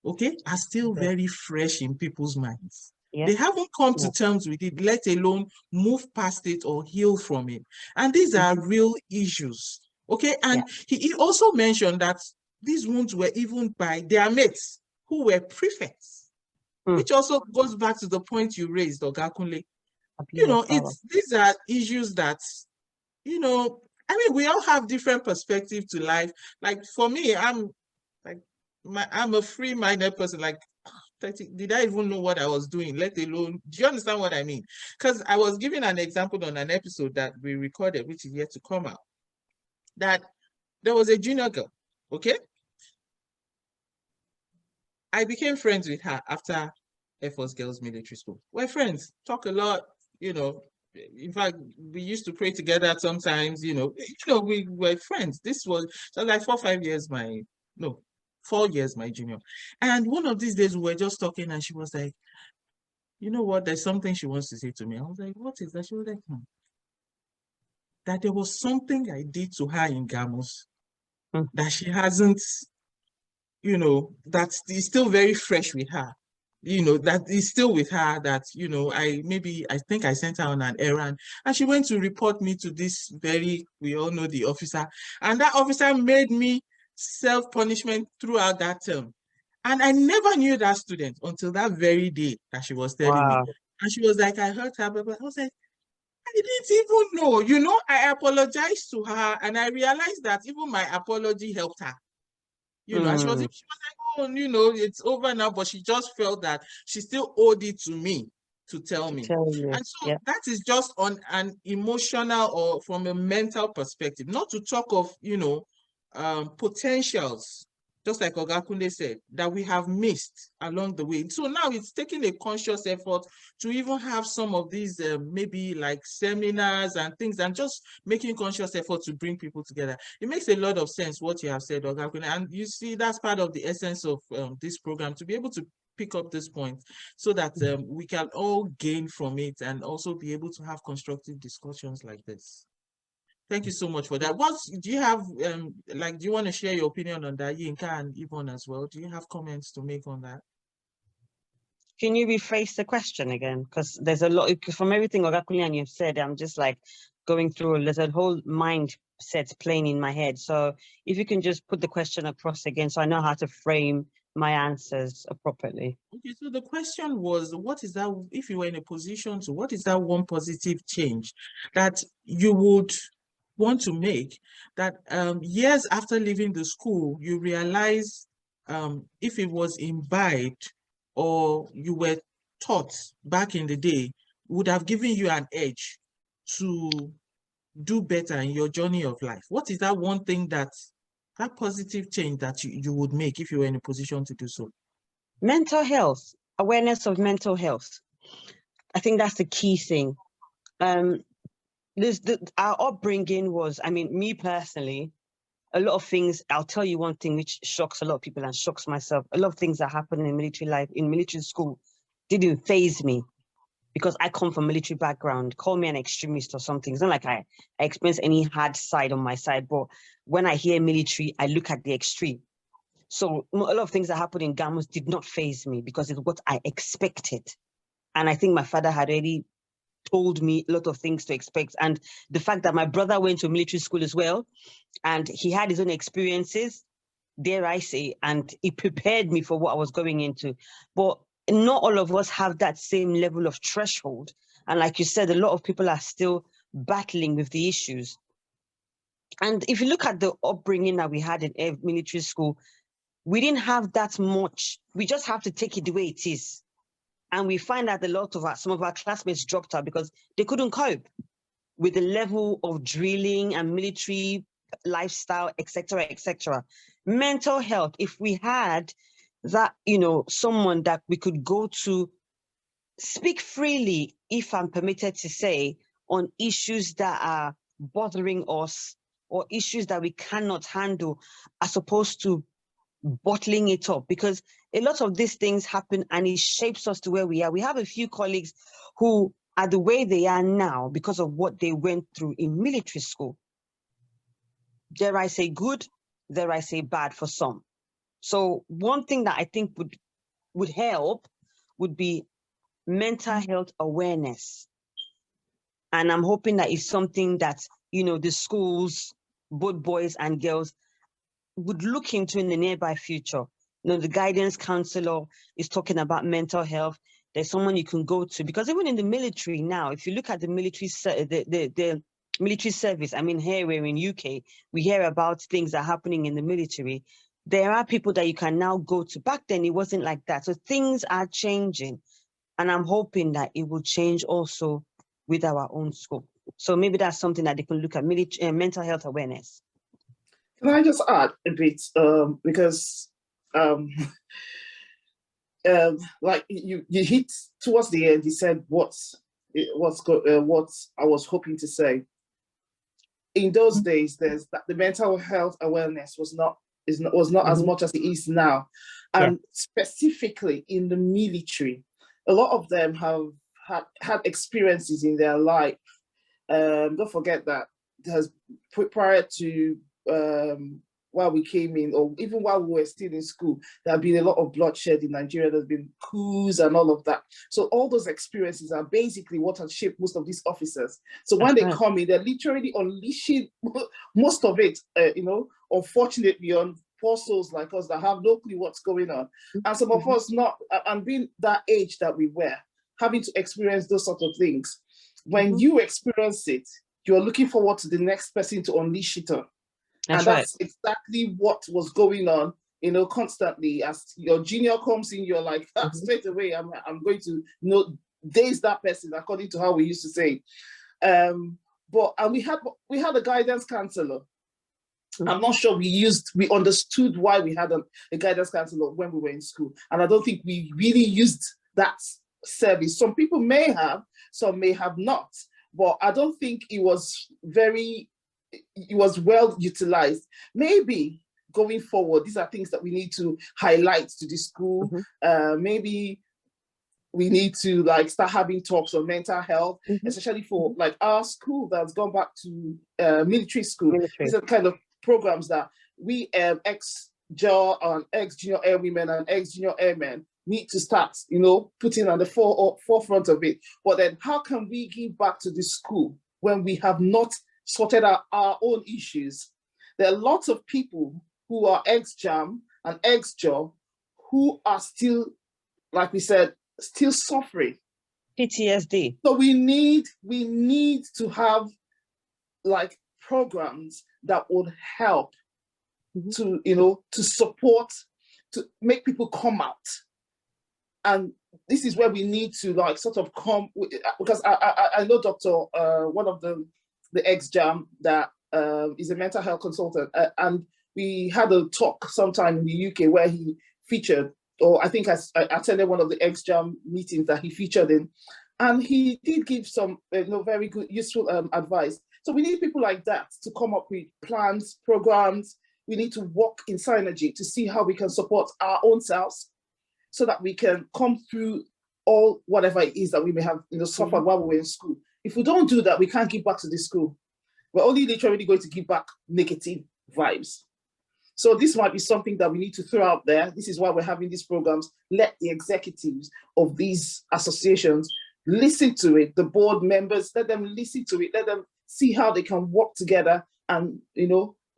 are still very fresh in people's minds. They haven't come to terms with it, let alone move past it or heal from it. And these are real issues, And he also mentioned that these wounds were even by their mates who were prefects, which also goes back to the point you raised, Oga Kunle. You know, these are issues that, you know, I mean, we all have different perspectives to life. Like for me, I'm a free-minded person. Like, did I even know what I was doing, let alone, do you understand what I mean? Because I was giving an example on an episode that we recorded, which is yet to come out, that there was a junior girl, I became friends with her after Air Force Girls Military School. We're friends, talk a lot, you know, in fact, we used to pray together sometimes, we were friends. This was like 4 years my junior. And one of these days we were just talking and she was like, you know what, there's something she wants to say to me. I was like, what is that? She was like, that there was something I did to her in Gamos that she hasn't, that is still very fresh with her. That is still with her, that, I think I sent her on an errand and she went to report me to this we all know the officer, and that officer made me self-punishment throughout that term. And I never knew that student until that very day that she was telling me. And she was like, I hurt her, but I was like, I didn't even know, I apologized to her and I realized that even my apology helped her. And she was like, oh, it's over now, but she just felt that she still owed it to me to tell me. And so that is just on an emotional or from a mental perspective, not to talk of, potentials, just like Oga Kunle said, that we have missed along the way. So now it's taking a conscious effort to even have some of these maybe like seminars and things, and just making conscious effort to bring people together. It makes a lot of sense what you have said, Oga Kunle, and you see that's part of the essence of this program, to be able to pick up this point so that we can all gain from it and also be able to have constructive discussions like this. Thank you so much for that. Do you have, do you want to share your opinion on that, Yinka and Yvonne as well? Do you have comments to make on that? Can you rephrase the question again? Because there's a lot, from everything Oga Kunle and you've said, I'm just like going through, there's a whole mindset playing in my head. So if you can just put the question across again so I know how to frame my answers appropriately. Okay, so the question was, what is that, if you were in a position to, what is that one positive change that you would want to make, that years after leaving the school, you realize if it was imbibed or you were taught back in the day, would have given you an edge to do better in your journey of life? What is that one thing that positive change that you would make if you were in a position to do so? Mental health, awareness of mental health. I think that's the key thing. Our upbringing was, me personally, a lot of things, I'll tell you one thing which shocks a lot of people and shocks myself. A lot of things that happen in military life, in military school, didn't faze me because I come from a military background. Call me an extremist or something. It's not like I experience any hard side on my side, but when I hear military, I look at the extreme. So a lot of things that happened in Gamos did not faze me because it's what I expected. And I think my father had already told me a lot of things to expect. And the fact that my brother went to military school as well, and he had his own experiences, dare I say, and it prepared me for what I was going into. But not all of us have that same level of threshold. And like you said, a lot of people are still battling with the issues. And if you look at the upbringing that we had in military school, we didn't have that much. We just have to take it the way it is. And we find that some of our classmates dropped out because they couldn't cope with the level of drilling and military lifestyle, etc., etc. Mental health, if we had that, someone that we could go to speak freely, if I'm permitted to say, on issues that are bothering us or issues that we cannot handle, as opposed to bottling it up, because a lot of these things happen and it shapes us to where we are. We have a few colleagues who are the way they are now because of what they went through in military school. Dare I say good, dare I say bad for some. So one thing that I think would help would be mental health awareness. And I'm hoping that it's something that, the schools, both boys and girls, would look into in the nearby future. The guidance counselor is talking about mental health. There's someone you can go to, because even in the military now, if you look at the military, the military service, here we're in UK, we hear about things that are happening in the military. There are people that you can now go to. Back then, it wasn't like that. So things are changing. And I'm hoping that it will change also with our own school. So maybe that's something that they can look at, mental health awareness. Can I just add a bit, because like you hit towards the end, you said what what I was hoping to say. In those days, there's that the mental health awareness was not as much as it is now, and specifically in the military, a lot of them have had experiences in their life. Don't forget that prior to while we came in, or even while we were still in school, there have been a lot of bloodshed in Nigeria. There's been coups and all of that. So all those experiences are basically what has shaped most of these officers. So when they come in, they're literally unleashing most of it, unfortunately, on poor souls like us that have no clue what's going on. And some of us not, and being that age that we were, having to experience those sort of things. When you experience it, you're looking forward to the next person to unleash it on. That's exactly what was going on, constantly. As your junior comes in, you're like, straight away, I'm going to daze that person, according to how we used to say. But we had a guidance counselor. I'm not sure we understood why we had a guidance counselor when we were in school. And I don't think we really used that service. Some people may have, some may have not. But I don't think it was well utilized. Maybe going forward, these are things that we need to highlight to the school. Maybe we need to start having talks on mental health, especially for our school that's gone back to military school. These are the kind of programs that we Exjaw and ex-junior airwomen and ex-junior airmen need to start, putting on the forefront of it. But then how can we give back to the school when we have not sorted out our own issues? There are lots of people who are Exjam and Exjaw who are still, like we said, still suffering. PTSD. So we need to have programs that would help to support, to make people come out. And this is where we need to sort of come, because I know one of the Exjam that is a mental health consultant, and we had a talk sometime in the UK where he featured, or I think I attended one of the Exjam meetings that he featured in, and he did give some very good, useful advice. So we need people like that to come up with plans, programs. We need to work in synergy to see how we can support our own selves, so that we can come through all whatever it is that we may have suffered while we were in school. If we don't do that, we can't give back to the school. We're only literally going to give back negative vibes. So this might be something that we need to throw out there. This is why we're having these programs. Let the executives of these associations listen to it. The board members, let them listen to it. Let them see how they can work together and,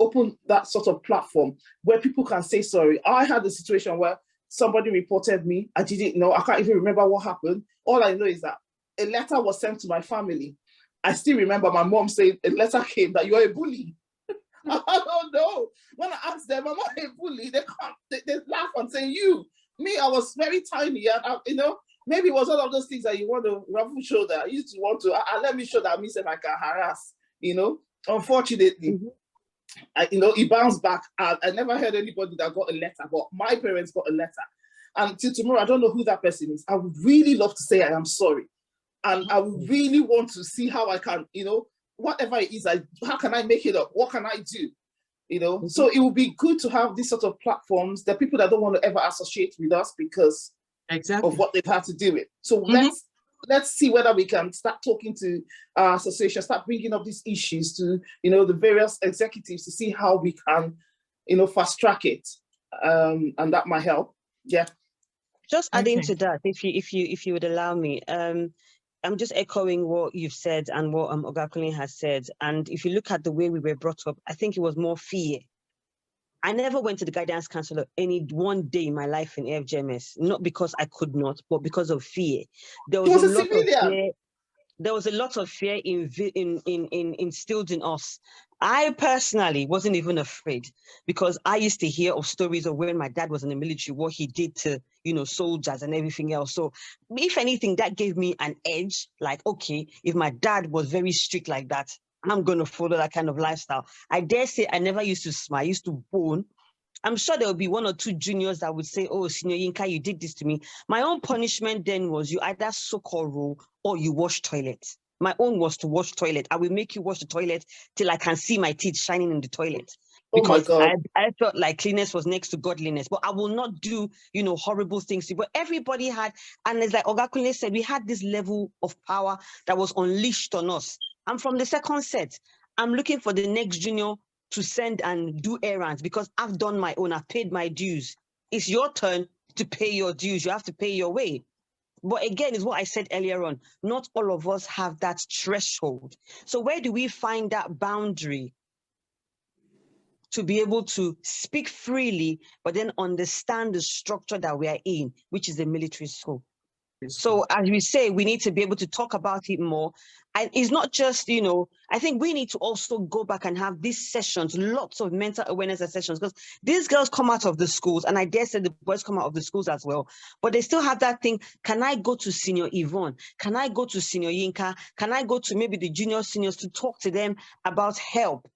open that sort of platform where people can say sorry. I had a situation where somebody reported me. I didn't know. I can't even remember what happened. All I know is that a letter was sent to my family. I still remember my mom saying a letter came that you're a bully. I don't know. When I asked them, I'm not a bully. They laugh and say, me, I was very tiny. And maybe it was one of those things that you want to ruffle shoulder. I used to want to, let me show that me if I can harass, Unfortunately, it bounced back. I never heard anybody that got a letter, but my parents got a letter. And till tomorrow, I don't know who that person is. I would really love to say I am sorry. And I would really want to see how I can, whatever it is, how can I make it up? What can I do? So it would be good to have these sort of platforms. There are people that don't want to ever associate with us because of what they've had to deal with. So let's see whether we can start talking to our association, start bringing up these issues to, the various executives to see how we can, fast track it. And that might help. Yeah. Just adding to that, if you would allow me, I'm just echoing what you've said and what Oga Kunle has said. And if you look at the way we were brought up, I think it was more fear. I never went to the guidance counselor any one day in my life in FGMS, not because I could not, but because of fear. There was a lot of fear. There was a lot of fear instilled in us. I personally wasn't even afraid because I used to hear of stories of when my dad was in the military, what he did to, soldiers and everything else. So if anything, that gave me an edge. Like, okay, if my dad was very strict like that, I'm going to follow that kind of lifestyle. I dare say I never used to smile. I used to bone. I'm sure there will be one or two juniors that would say, oh, Senior Yinka, you did this to me. My own punishment then was you either soak or roll or you wash toilet. My own was to wash toilet. I will make you wash the toilet till I can see my teeth shining in the toilet. Because I felt like cleanness was next to godliness, but I will not do, horrible things. But everybody had, and it's like Oga Kunle said, we had this level of power that was unleashed on us. I'm from the second set. I'm looking for the next junior to send and do errands because I've done my own. I've paid my dues. It's your turn to pay your dues. You have to pay your way. But again, is what I said earlier on. Not all of us have that threshold. So where do we find that boundary to be able to speak freely, but then understand the structure that we are in, which is the military school? So as we say, we need to be able to talk about it more. And it's not just, I think we need to also go back and have these sessions, lots of mental awareness sessions, because these girls come out of the schools, and I dare say the boys come out of the schools as well, but they still have that thing. Can I go to Senior Yvonne? Can I go to Senior Yinka? Can I go to maybe the junior seniors to talk to them about help?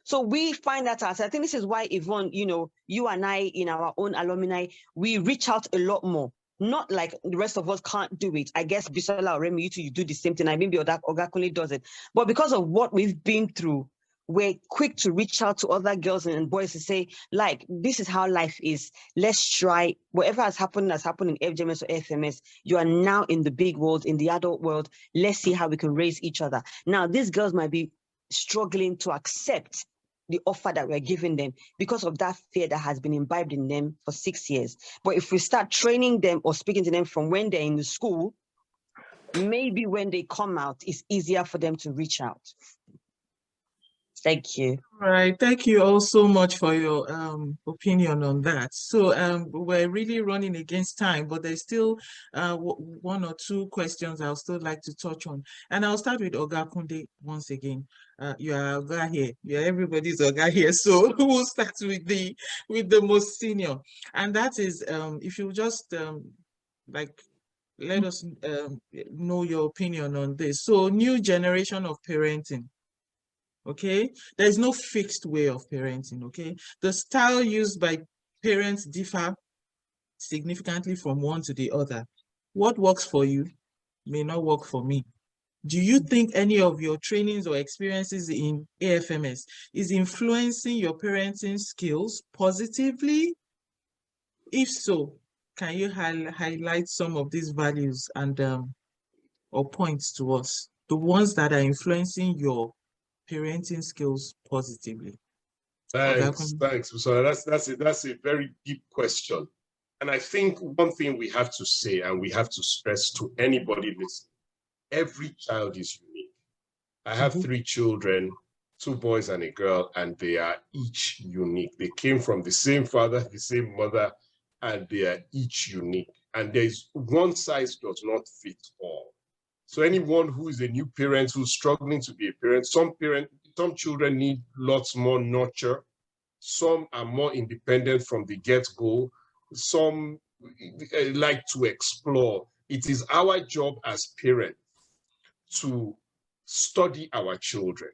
So we find that out. I think this is why, Yvonne, you and I, in our own alumni, we reach out a lot more. Not like the rest of us can't do it. I guess Bisola or Remy, you do the same thing. I maybe Oga Kunle does it. But because of what we've been through, we're quick to reach out to other girls and boys to say, like, this is how life is. Let's try. Whatever has happened in FJMS or FMS. You are now in the big world, in the adult world. Let's see how we can raise each other. Now, these girls might be struggling to accept the offer that we're giving them because of that fear that has been imbibed in them for 6 years. But if we start training them or speaking to them from when they're in the school, maybe when they come out, it's easier for them to reach out. Thank you. All right, thank you all so much for your opinion on that. So we're really running against time, but there's still one or two questions I'll still like to touch on. And I'll start with Oga Kunle once again. You are Oga here. Yeah, everybody's Oga here. So we'll start with the most senior. And that is, if you just let us know your opinion on this. So new generation of parenting. Okay, there's no fixed way of parenting. Okay, the style used by parents differ significantly from one to the other. What works for you may not work for me. Do you think any of your trainings or experiences in AFMS is influencing your parenting skills positively? If so, can you highlight some of these values and or points to us, the ones that are influencing your parenting skills positively? Thanks. So that's a very deep question. And I think one thing we have to say and we have to stress to anybody listening, every child is unique. I have 3 children, 2 boys and a girl, and they are each unique. They came from the same father, the same mother, and they are each unique. And there's one size does not fit all. So anyone who is a new parent who's struggling to be a parent, some children need lots more nurture. Some are more independent from the get-go. Some like to explore. It is our job as parents to study our children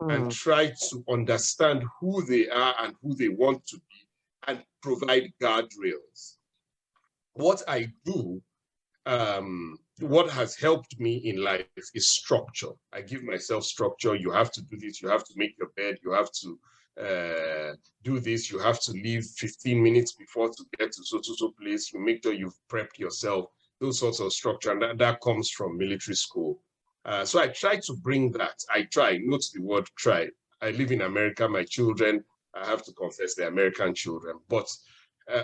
and try to understand who they are and who they want to be and provide guardrails. What I do, what has helped me in life is structure. I give myself structure. You have to do this. You have to make your bed. You have to do this. You have to leave 15 minutes before to get to so place. You make sure you've prepped yourself. Those sorts of structure, and that comes from military school. So I try to bring that. Note the word try. I live in America. My children, I have to confess, they're American children. But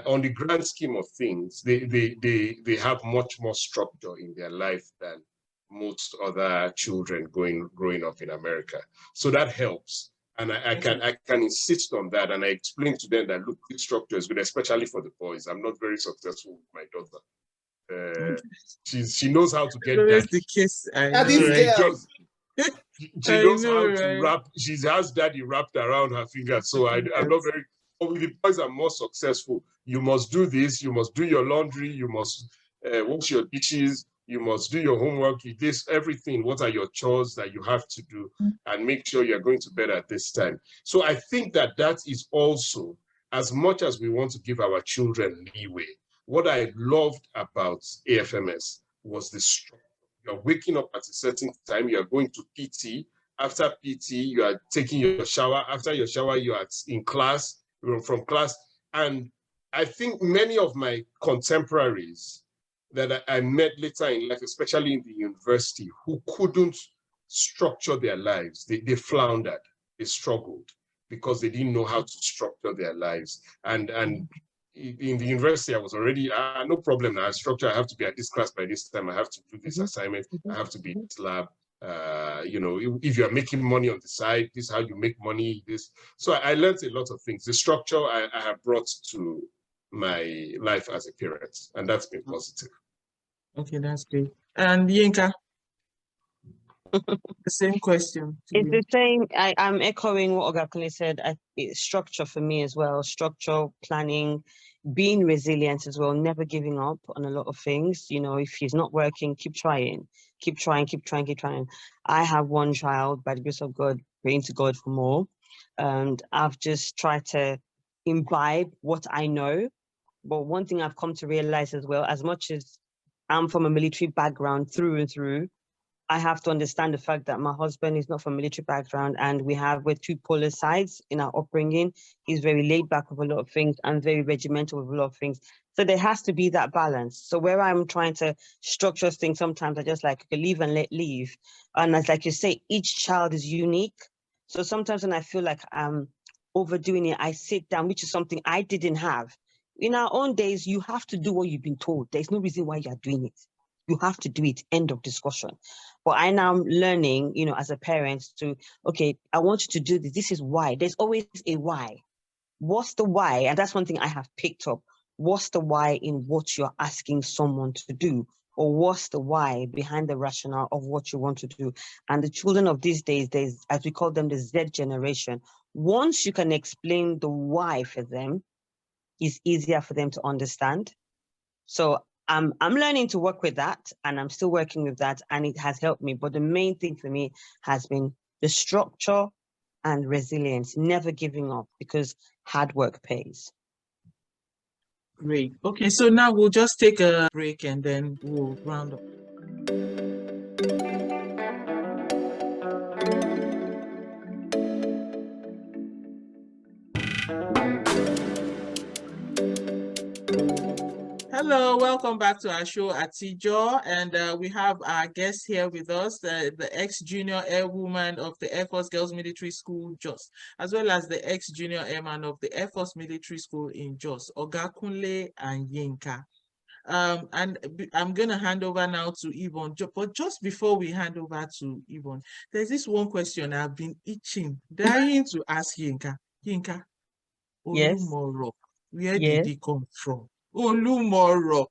on the grand scheme of things, they have much more structure in their life than most other children growing up in America. So that helps. And I can insist on that. And I explain to them that, look, this structure is good, especially for the boys. I'm not very successful with my daughter. She knows how to get that. The kiss. She knows how to wrap. She has daddy wrapped around her finger. So I'm not very. But with the boys, I'm more successful. You must do this. You must do your laundry. You must wash your dishes. You must do your homework. This everything. What are your chores that you have to do? And make sure you're going to bed at this time. So I think that is also as much as we want to give our children leeway, what I loved about AFMS was the structure. You're waking up at a certain time, you're going to PT. After PT, you are taking your shower. After your shower, you are in class, from class. And I think many of my contemporaries that I met later in life, especially in the university, who couldn't structure their lives, they floundered, they struggled because they didn't know how to structure their lives. And in the university, I was already, no problem now, structure, I have to be at this class by this time, I have to do this assignment, I have to be in this lab. You know, if you're making money on the side, this is how you make money, this. So I learned a lot of things. The structure I have brought to my life as a parent, and that's been positive. Okay, that's great. And Yinka, the same question to It's you. the same. I'm echoing what Oga Kunle said. It's structure for me as well. Structure, planning, being resilient as well, never giving up on a lot of things. You know, if it's not working, keep trying. Keep trying, keep trying, keep trying. I have one child, by the grace of God, praying to God for more. And I've just tried to imbibe what I know. But one thing I've come to realize as well, as much as I'm from a military background through and through, I have to understand the fact that my husband is not from a military background, and we're two polar sides in our upbringing. He's very laid back with a lot of things and very regimental with a lot of things. So there has to be that balance. So where I'm trying to structure things, sometimes I just like, okay, leave and let leave. And as like you say, each child is unique. So sometimes when I feel like I'm overdoing it, I sit down, which is something I didn't have. In our own days, you have to do what you've been told. There's no reason why you're doing it. You have to do it, end of discussion. But I now am learning, you know, as a parent to, okay, I want you to do this. This is why. There's always a why. What's the why? And that's one thing I have picked up. What's the why in what you're asking someone to do? Or what's the why behind the rationale of what you want to do? And the children of these days, as we call them, the Z generation, once you can explain the why for them, it's easier for them to understand. So I'm learning to work with that, and I'm still working with that, and it has helped me. But the main thing for me has been the structure and resilience, never giving up, because hard work pays. Great. Okay, so now we'll just take a break and then we'll round up. Hello, welcome back to our show at Exjaw, and we have our guest here with us, the ex-junior airwoman of the Air Force Girls Military School, Jos, as well as the ex-junior airman of the Air Force Military School in Jos, Oga Kunle and Yinka. And I'm going to hand over now to Yvonne, but just before we hand over to Yvonne, there's this one question I've been dying to ask Yinka. Yinka, Yes. Olumorock, where did he come from? Olumorock.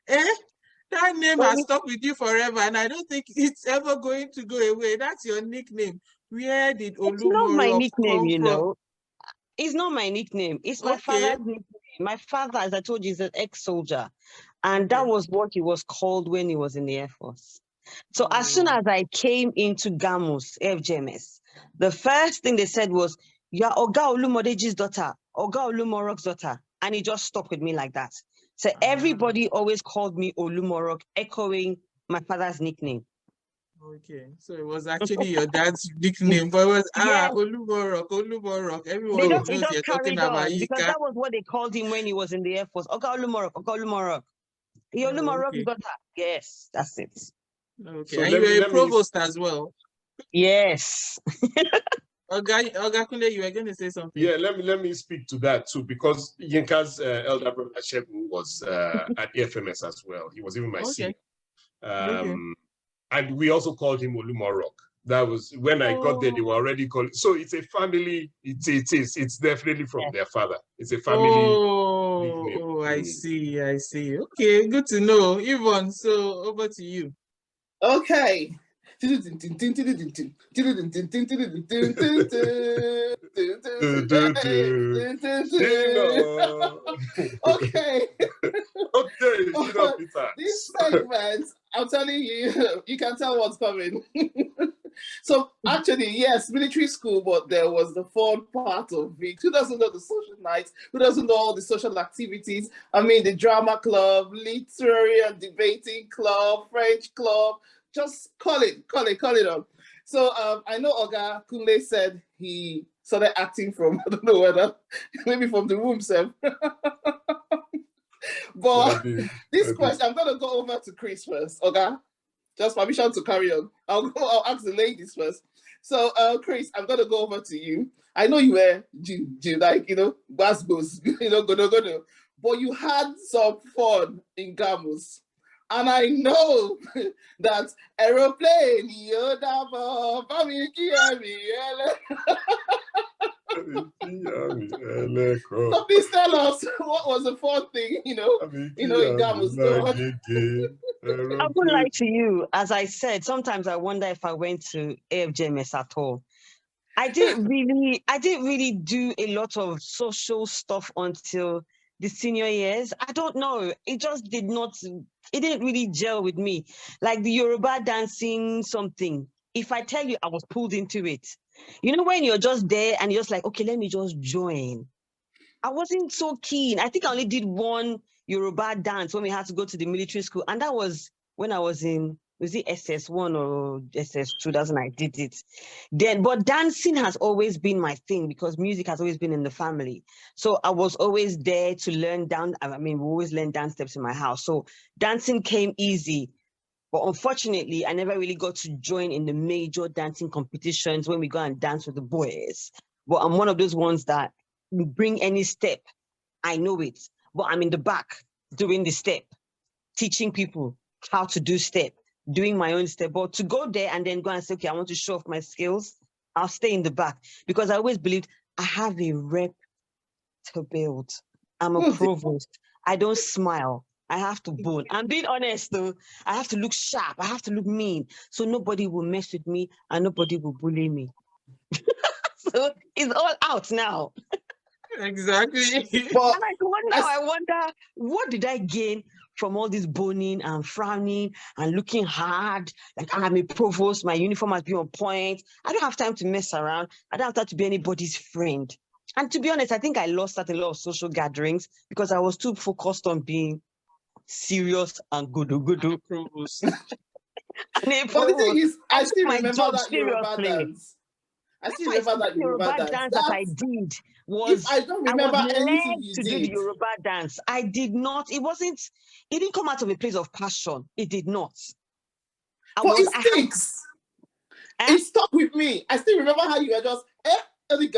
That name has stuck with you forever, and I don't think it's ever going to go away. That's your nickname. Where did Olumorock It's not my nickname, come you from? know. It's not my nickname. It's my father's nickname. My father, as I told you, is an ex-soldier, and that was what he was called when he was in the Air Force. So as soon as I came into GAMUS, FJMS, the first thing they said was, "You're Oga Olumodeji's daughter, Oga Olumorock's daughter," and he just stopped with me like that. So everybody always called me Olumorock, echoing my father's nickname. Okay, so it was actually your dad's nickname, but it was Olumorock. Everyone knows you're talking about Yinka. Because that was what they called him when he was in the Air Force. Oga Olumorock. Olumorock's daughter. Yes, that's it. Okay, so and you were a provost as well. Yes. Oga Kunle, you were going to say something. Yeah, let me speak to that too, because Yinka's elder brother Shegun was at FMS as well. He was even my senior. And we also called him Olumorock. That was when I got there, they were already called. So it's a family, it's definitely from their father. It's a family nickname. Oh, I see. Okay, good to know. Yvonne, so over to you. Okay. Okay. This segment, I'm telling you, you can tell what's coming. So actually, yes, military school, but there was the fun part of it. Who doesn't know the social nights? Who doesn't know all the social activities? I mean, the drama club, literary and debating club, French club, just call it on. So I know Oga Kunle said he started acting from, I don't know whether, maybe from the womb, sir. But this question, I'm going to go over to Chris first, Oga. Just permission to carry on. I'll ask the ladies first. So, Chris, I'm going to go over to you. I know you were, like, buzz, gono. But you had some fun in Gamus. And I know that aeroplane, so please tell us what was the fun thing, in Gamus. I won't lie to you. As I said, sometimes I wonder if I went to Exjam at all. I didn't really do a lot of social stuff until the senior years. I don't know. It just it didn't really gel with me. Like the Yoruba dancing something. If I tell you I was pulled into it, when you're just there and you're just like, okay, let me just join. I wasn't so keen. I think I only did one Yoruba dance when we had to go to the military school. And that was when I was in, was it SS1 or SS2? That's when I did it. But dancing has always been my thing because music has always been in the family. So I was always there to learn we always learn dance steps in my house. So dancing came easy. But unfortunately, I never really got to join in the major dancing competitions when we go and dance with the boys. But I'm one of those ones that bring any step, I know it. But I'm in the back doing the step, teaching people how to do step, doing my own step. But to go there and then go and say, okay, I want to show off my skills, I'll stay in the back because I always believed I have a rep to build. I'm a provost. I don't smile. I have to bone. I'm being honest though. I have to look sharp. I have to look mean. So nobody will mess with me and nobody will bully me. So it's all out now. Exactly. But and I wonder, what did I gain from all this boning and frowning and looking hard? Like I'm a provost, my uniform must be on point. I don't have time to mess around. I don't have time to be anybody's friend. And to be honest, I think I lost at a lot of social gatherings because I was too focused on being serious and good. Provost. But the thing is, I still remember that Yoruba dance. I still remember that Yoruba dance. That I did was, if I don't remember anything you did. Do the Yoruba dance. I did not. It didn't come out of a place of passion. It did not. It sticks. It stuck with me. I still remember how you were just, I like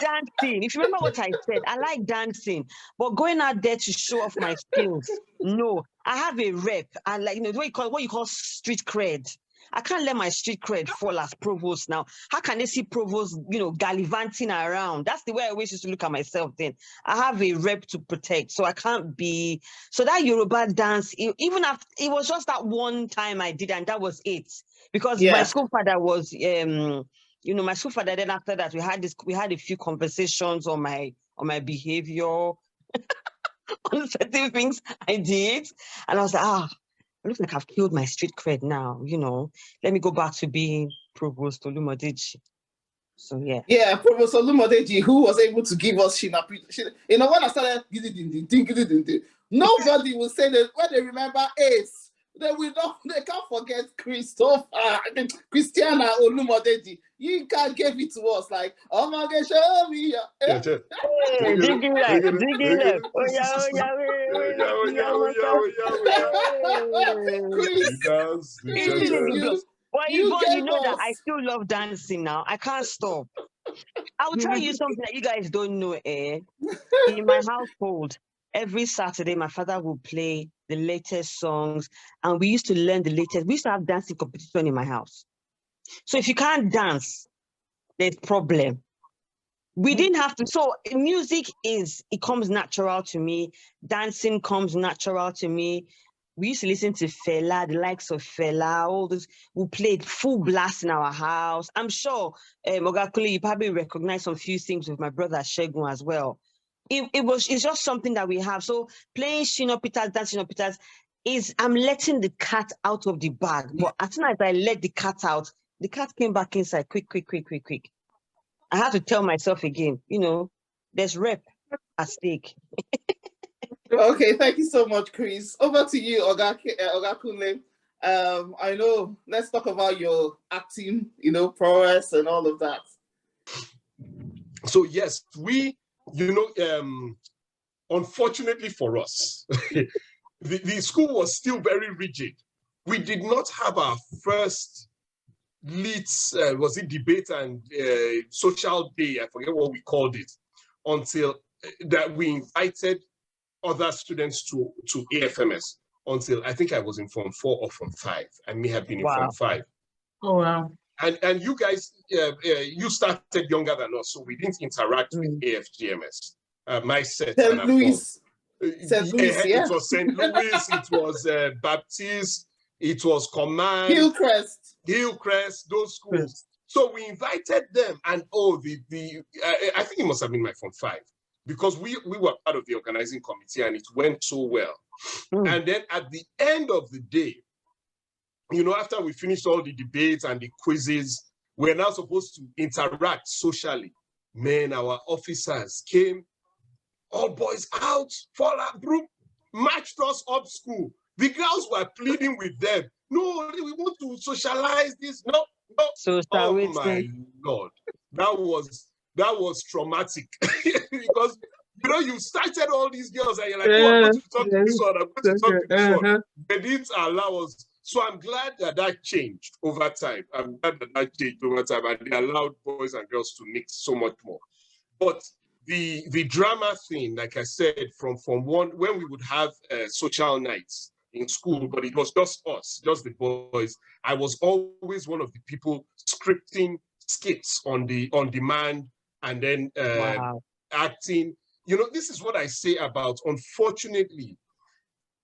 dancing. If you remember what I said, I like dancing, but going out there to show off my skills, no. I have a rep, and what you call street cred. I can't let my street cred fall as provost now. How can they see provost, gallivanting around? That's the way I always used to look at myself then. I have a rep to protect, so I can't be. So that Yoruba dance, even after, it was just that one time I did, and that was it. Because my school father was, my school father, then after that, we had a few conversations on my behavior, on certain things I did. And I was like, it looks like I've killed my street cred now, Let me go back to being Provost Olumodeji. So, yeah. Yeah, Provost Olumodeji, who was able to give us Shina. When I started, nobody will say that when they remember Ace. They can't forget Christiana Olumodeji. Yinka gave it to us like, oh my gosh, show me. Digging left. Well, Yvonne, you know that I still love dancing now. I can't stop. I'll tell you something that you guys don't know, In my household, every Saturday, my father will play the latest songs, and we used to learn the latest. We used to have dancing competition in my house. So if you can't dance, there's problem. We didn't have to. So music it comes natural to me. Dancing comes natural to me. We used to listen to Fela, the likes of Fela, all this. We played full blast in our house. I'm sure, Ogakule, you probably recognize some few things with my brother Shegun as well. It's just something that we have. So playing Shino Peters, dancing Shino Peters, is I'm letting the cat out of the bag. But as soon as I let the cat out, the cat came back inside. Quick. I had to tell myself again, there's rep at stake. Okay, thank you so much, Chris. Over to you, Oga Kunle. I know, let's talk about your acting, prowess and all of that. So yes, we, unfortunately for us, the school was still very rigid. We did not have our first lit, was it debate and social day, I forget what we called it, until that we invited other students to AFMS until I think I was in Form 4 or Form 5. I may have been in Form 5. Oh, wow. And you guys, you started younger than us, so we didn't interact with AFGMS. My set. St. Louis. St. Louis, yeah. It was St. Louis, it was Baptist, it was Command. Hillcrest, those schools. Yes. So we invited them, and I think it must have been my Form 5, because we were part of the organizing committee and it went so well. And then at the end of the day, after we finished all the debates and the quizzes, we're now supposed to interact socially. Man, our officers came, all boys out, fall out group, marched us up school. The girls were pleading with them. No, we want to socialize this. No. Oh my Lord. That was traumatic. Because you started all these girls and you're like, oh, I'm going to talk to this one, I'm going to talk to this one. They didn't allow us. So I'm glad that changed over time. I'm glad that changed over time, and they allowed boys and girls to mix so much more. But the drama thing, like I said, from Form 1, when we would have social nights in school, but it was just us, just the boys, I was always one of the people scripting skits on demand and then acting. This is what I say about, unfortunately,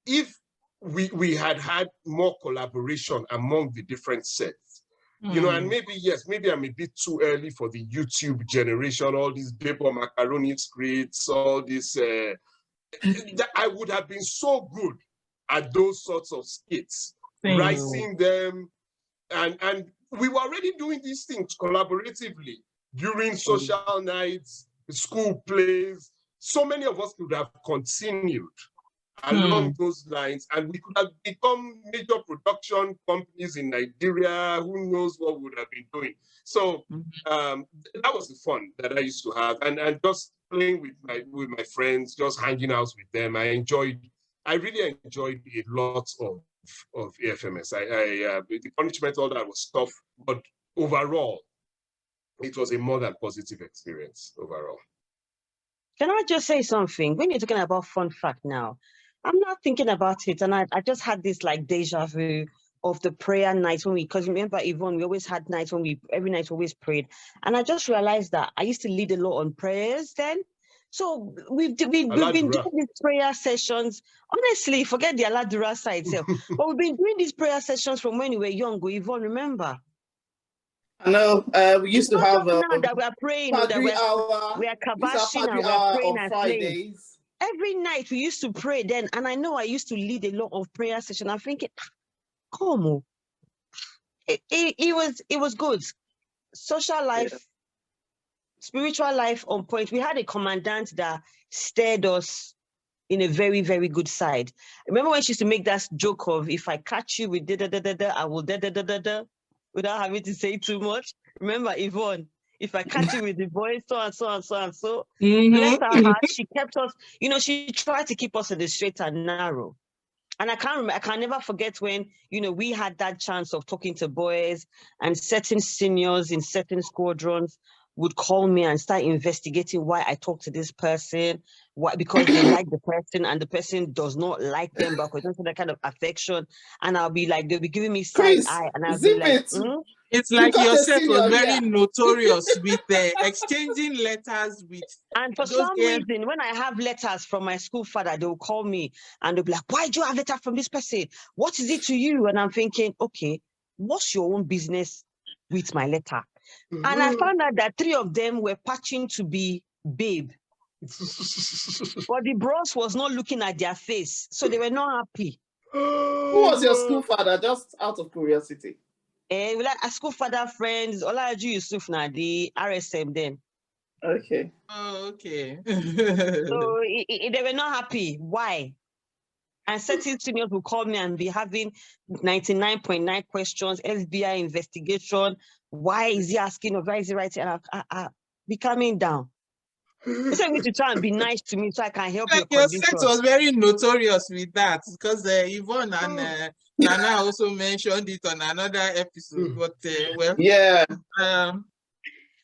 if we had more collaboration among the different sets, and maybe I'm a bit too early for the YouTube generation, all these paper macaroni scripts, all this, I would have been so good at those sorts of skits, writing them, and we were already doing these things collaboratively during social nights, school plays. So many of us could have continued along those lines, and we could have become major production companies in Nigeria. Who knows what we would have been doing? So that was the fun that I used to have, and just playing with my friends, just hanging out with them. I really enjoyed a lot of AFMS. The punishment, all that was tough, but overall, it was a more than positive experience overall. Can I just say something? When you're talking about fun fact now, I'm not thinking about it, and I just had this like deja vu of the prayer nights because remember, Yvonne, we always had nights every night we always prayed, and I just realized that I used to lead a lot on prayers then. So we've been doing these prayer sessions. Honestly, forget the Aladura side itself, but we've been doing these prayer sessions from when we were young. Yvonne, remember? I know we used to have now that we are praying, that we are kabashing and we are praying and praying. Every night we used to pray then, and I know I used to lead a lot of prayer sessions. I'm thinking, come on, it was good. Social life, spiritual life on point. We had a commandant that steered us in a very, very good side. Remember when she used to make that joke of, if I catch you with da-da-da-da-da, I will da-da-da-da-da, without having to say too much. Remember, Yvonne, if I catch you with the boys, so and so and so and so. Bless her heart, she kept us, she tried to keep us in the straight and narrow. And I can never forget when, we had that chance of talking to boys, and certain seniors in certain squadrons would call me and start investigating why I talk to this person, because they like the person and the person does not like them, but because that kind of affection. And I'll be like, they'll be giving me side eye, and I'll be like, It's like your set was very notorious with exchanging letters with. And for some reason, when I have letters from my school father, they will call me and they'll be like, why do you have a letter from this person? What is it to you? And I'm thinking, okay, what's your own business with my letter? And I found out that 3 of them were patching to be babe. But the bros was not looking at their face, so they were not happy. Who was your school father, just out of curiosity? Like a school father friends, Olaju Yusuf na the RSM then. Okay. Oh, okay. So they were not happy. Why? And certain seniors will call me and be having 99.9 questions, FBI investigation. Why is he asking? Why is he writing? And I be coming down. They said me to try and be nice to me so I can help your Your set condition. was very notorious with that because Yvonne and Nana also mentioned it on another episode. But well, Yeah.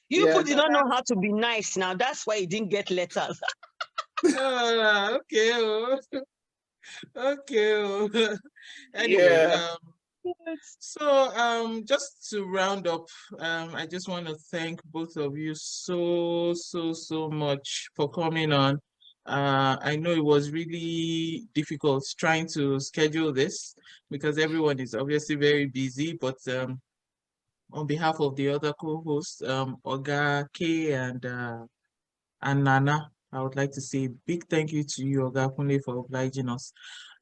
You Yeah. people did not know how to be nice now. That's why you didn't get letters. Okay. Oh. Okay. Oh. Anyway, Yeah. so just to round up, I just want to thank both of you so much for coming on. I know it was really difficult trying to schedule this because everyone is obviously very busy, but on behalf of the other co-hosts, Oga K and Nana, I would like to say a big thank you to you, Oga Kunle, for obliging us.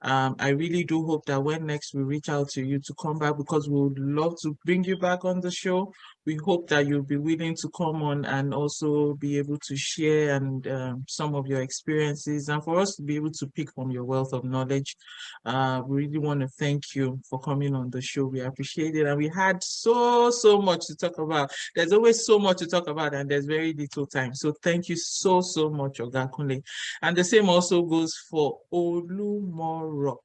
I really do hope that when next we reach out to you to come back, because we would love to bring you back on the show. We hope that you'll be willing to come on and also be able to share and some of your experiences, and for us to be able to pick from your wealth of knowledge. We really want to thank you for coming on the show. We appreciate it, and we had so much to talk about. There's always so much to talk about, and there's very little time. So thank you so much, Oga Kunle. And the same also goes for Olumorock.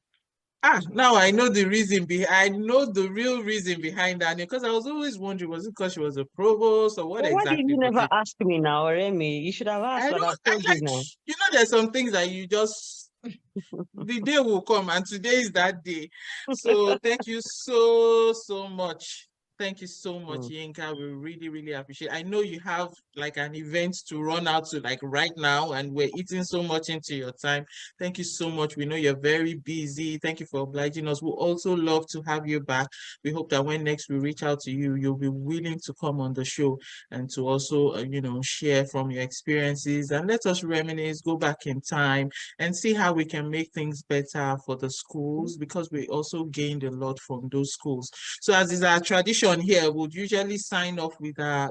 Now I know the reason I know the real reason behind that, because I was always wondering, was it because she was a provost or what But why did exactly you was never it? ask me now, Remy? You should have asked, I but don't, I've I told like, you now. there's some things that you just, the day will come, and today is that day. So thank you so much. Thank you so much, Yinka. We really appreciate it. I know you have like an event to run out to like right now, and we're eating so much into your time. Thank you so much. We know you're very busy. Thank you for obliging us. We'll also love to have you back. We hope that when next we reach out to you, you'll be willing to come on the show and to also, share from your experiences and let us reminisce, go back in time and see how we can make things better for the schools, because we also gained a lot from those schools. So as is our tradition here, we'll usually sign off with our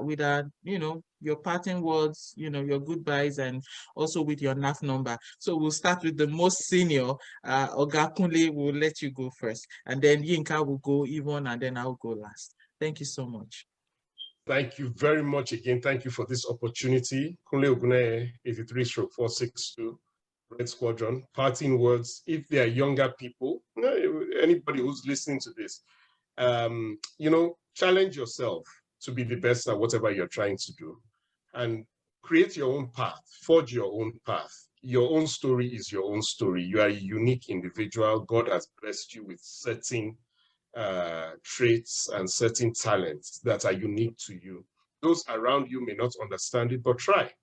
your parting words, your goodbyes, and also with your NAF number. So we'll start with the most senior. Oga Kunle will let you go first, and then Yinka will go even, and then I'll go last. Thank you so much. Thank you very much again. Thank you for this opportunity. Kunle Oguneye, 83/462, Red Squadron. Parting words, if they are younger people, anybody who's listening to this, challenge yourself to be the best at whatever you're trying to do, and create your own path, forge your own path. Your own story is your own story. You are a unique individual. God has blessed you with certain traits and certain talents that are unique to you. Those around you may not understand it, but try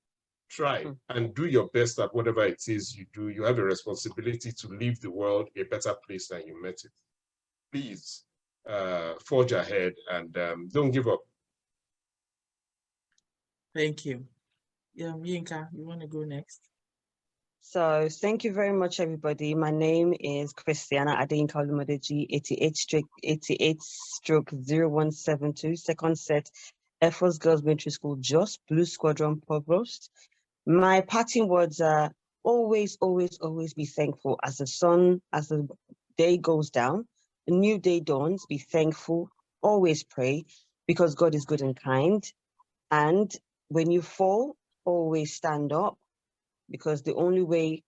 and do your best at whatever it is you do. You have a responsibility to leave the world a better place than you met it. Please forge ahead and don't give up. Thank you. Yinka, you want to go next? So thank you very much, everybody. My name is Christiana Yinka Olumodeji, 88/0172, second set, Air Force Girls Military School, Jos, Blue Squadron Provost. My parting words are always be thankful. As the day goes down, a new day dawns, be thankful, always pray, because God is good and kind. And when you fall, always stand up, because the only way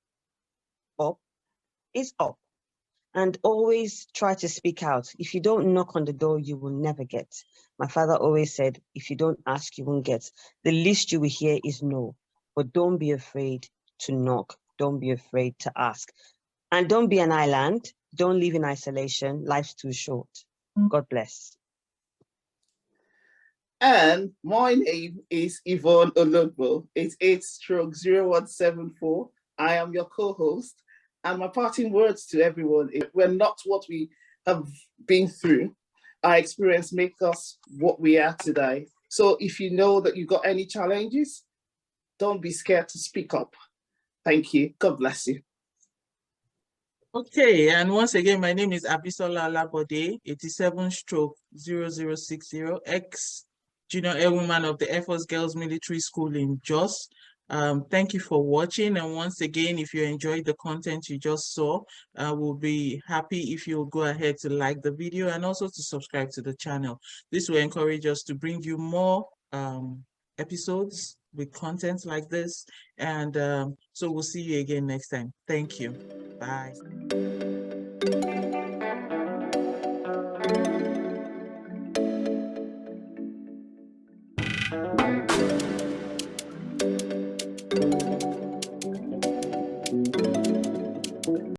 up is up. And always try to speak out. If you don't knock on the door, you will never get. My father always said, if you don't ask, you won't get. The least you will hear is no. But don't be afraid to knock. Don't be afraid to ask. And don't be an island. Don't live in isolation. Life's too short. God bless. And my name is Yvonne Olugbo. It's 88/0174. I am your co-host. And my parting words to everyone is, we're not what we have been through. Our experience makes us what we are today. So if you know that you've got any challenges, don't be scared to speak up. Thank you. God bless you. Okay, and once again, my name is Abisola Olabode, 87/0060, ex-junior airwoman of the Air Force Girls Military School in Jos. Thank you for watching. And once again, if you enjoyed the content you just saw, we'll be happy if you'll go ahead to like the video and also to subscribe to the channel. This will encourage us to bring you more episodes with content like this. And so we'll see you again next time. Thank you. Bye.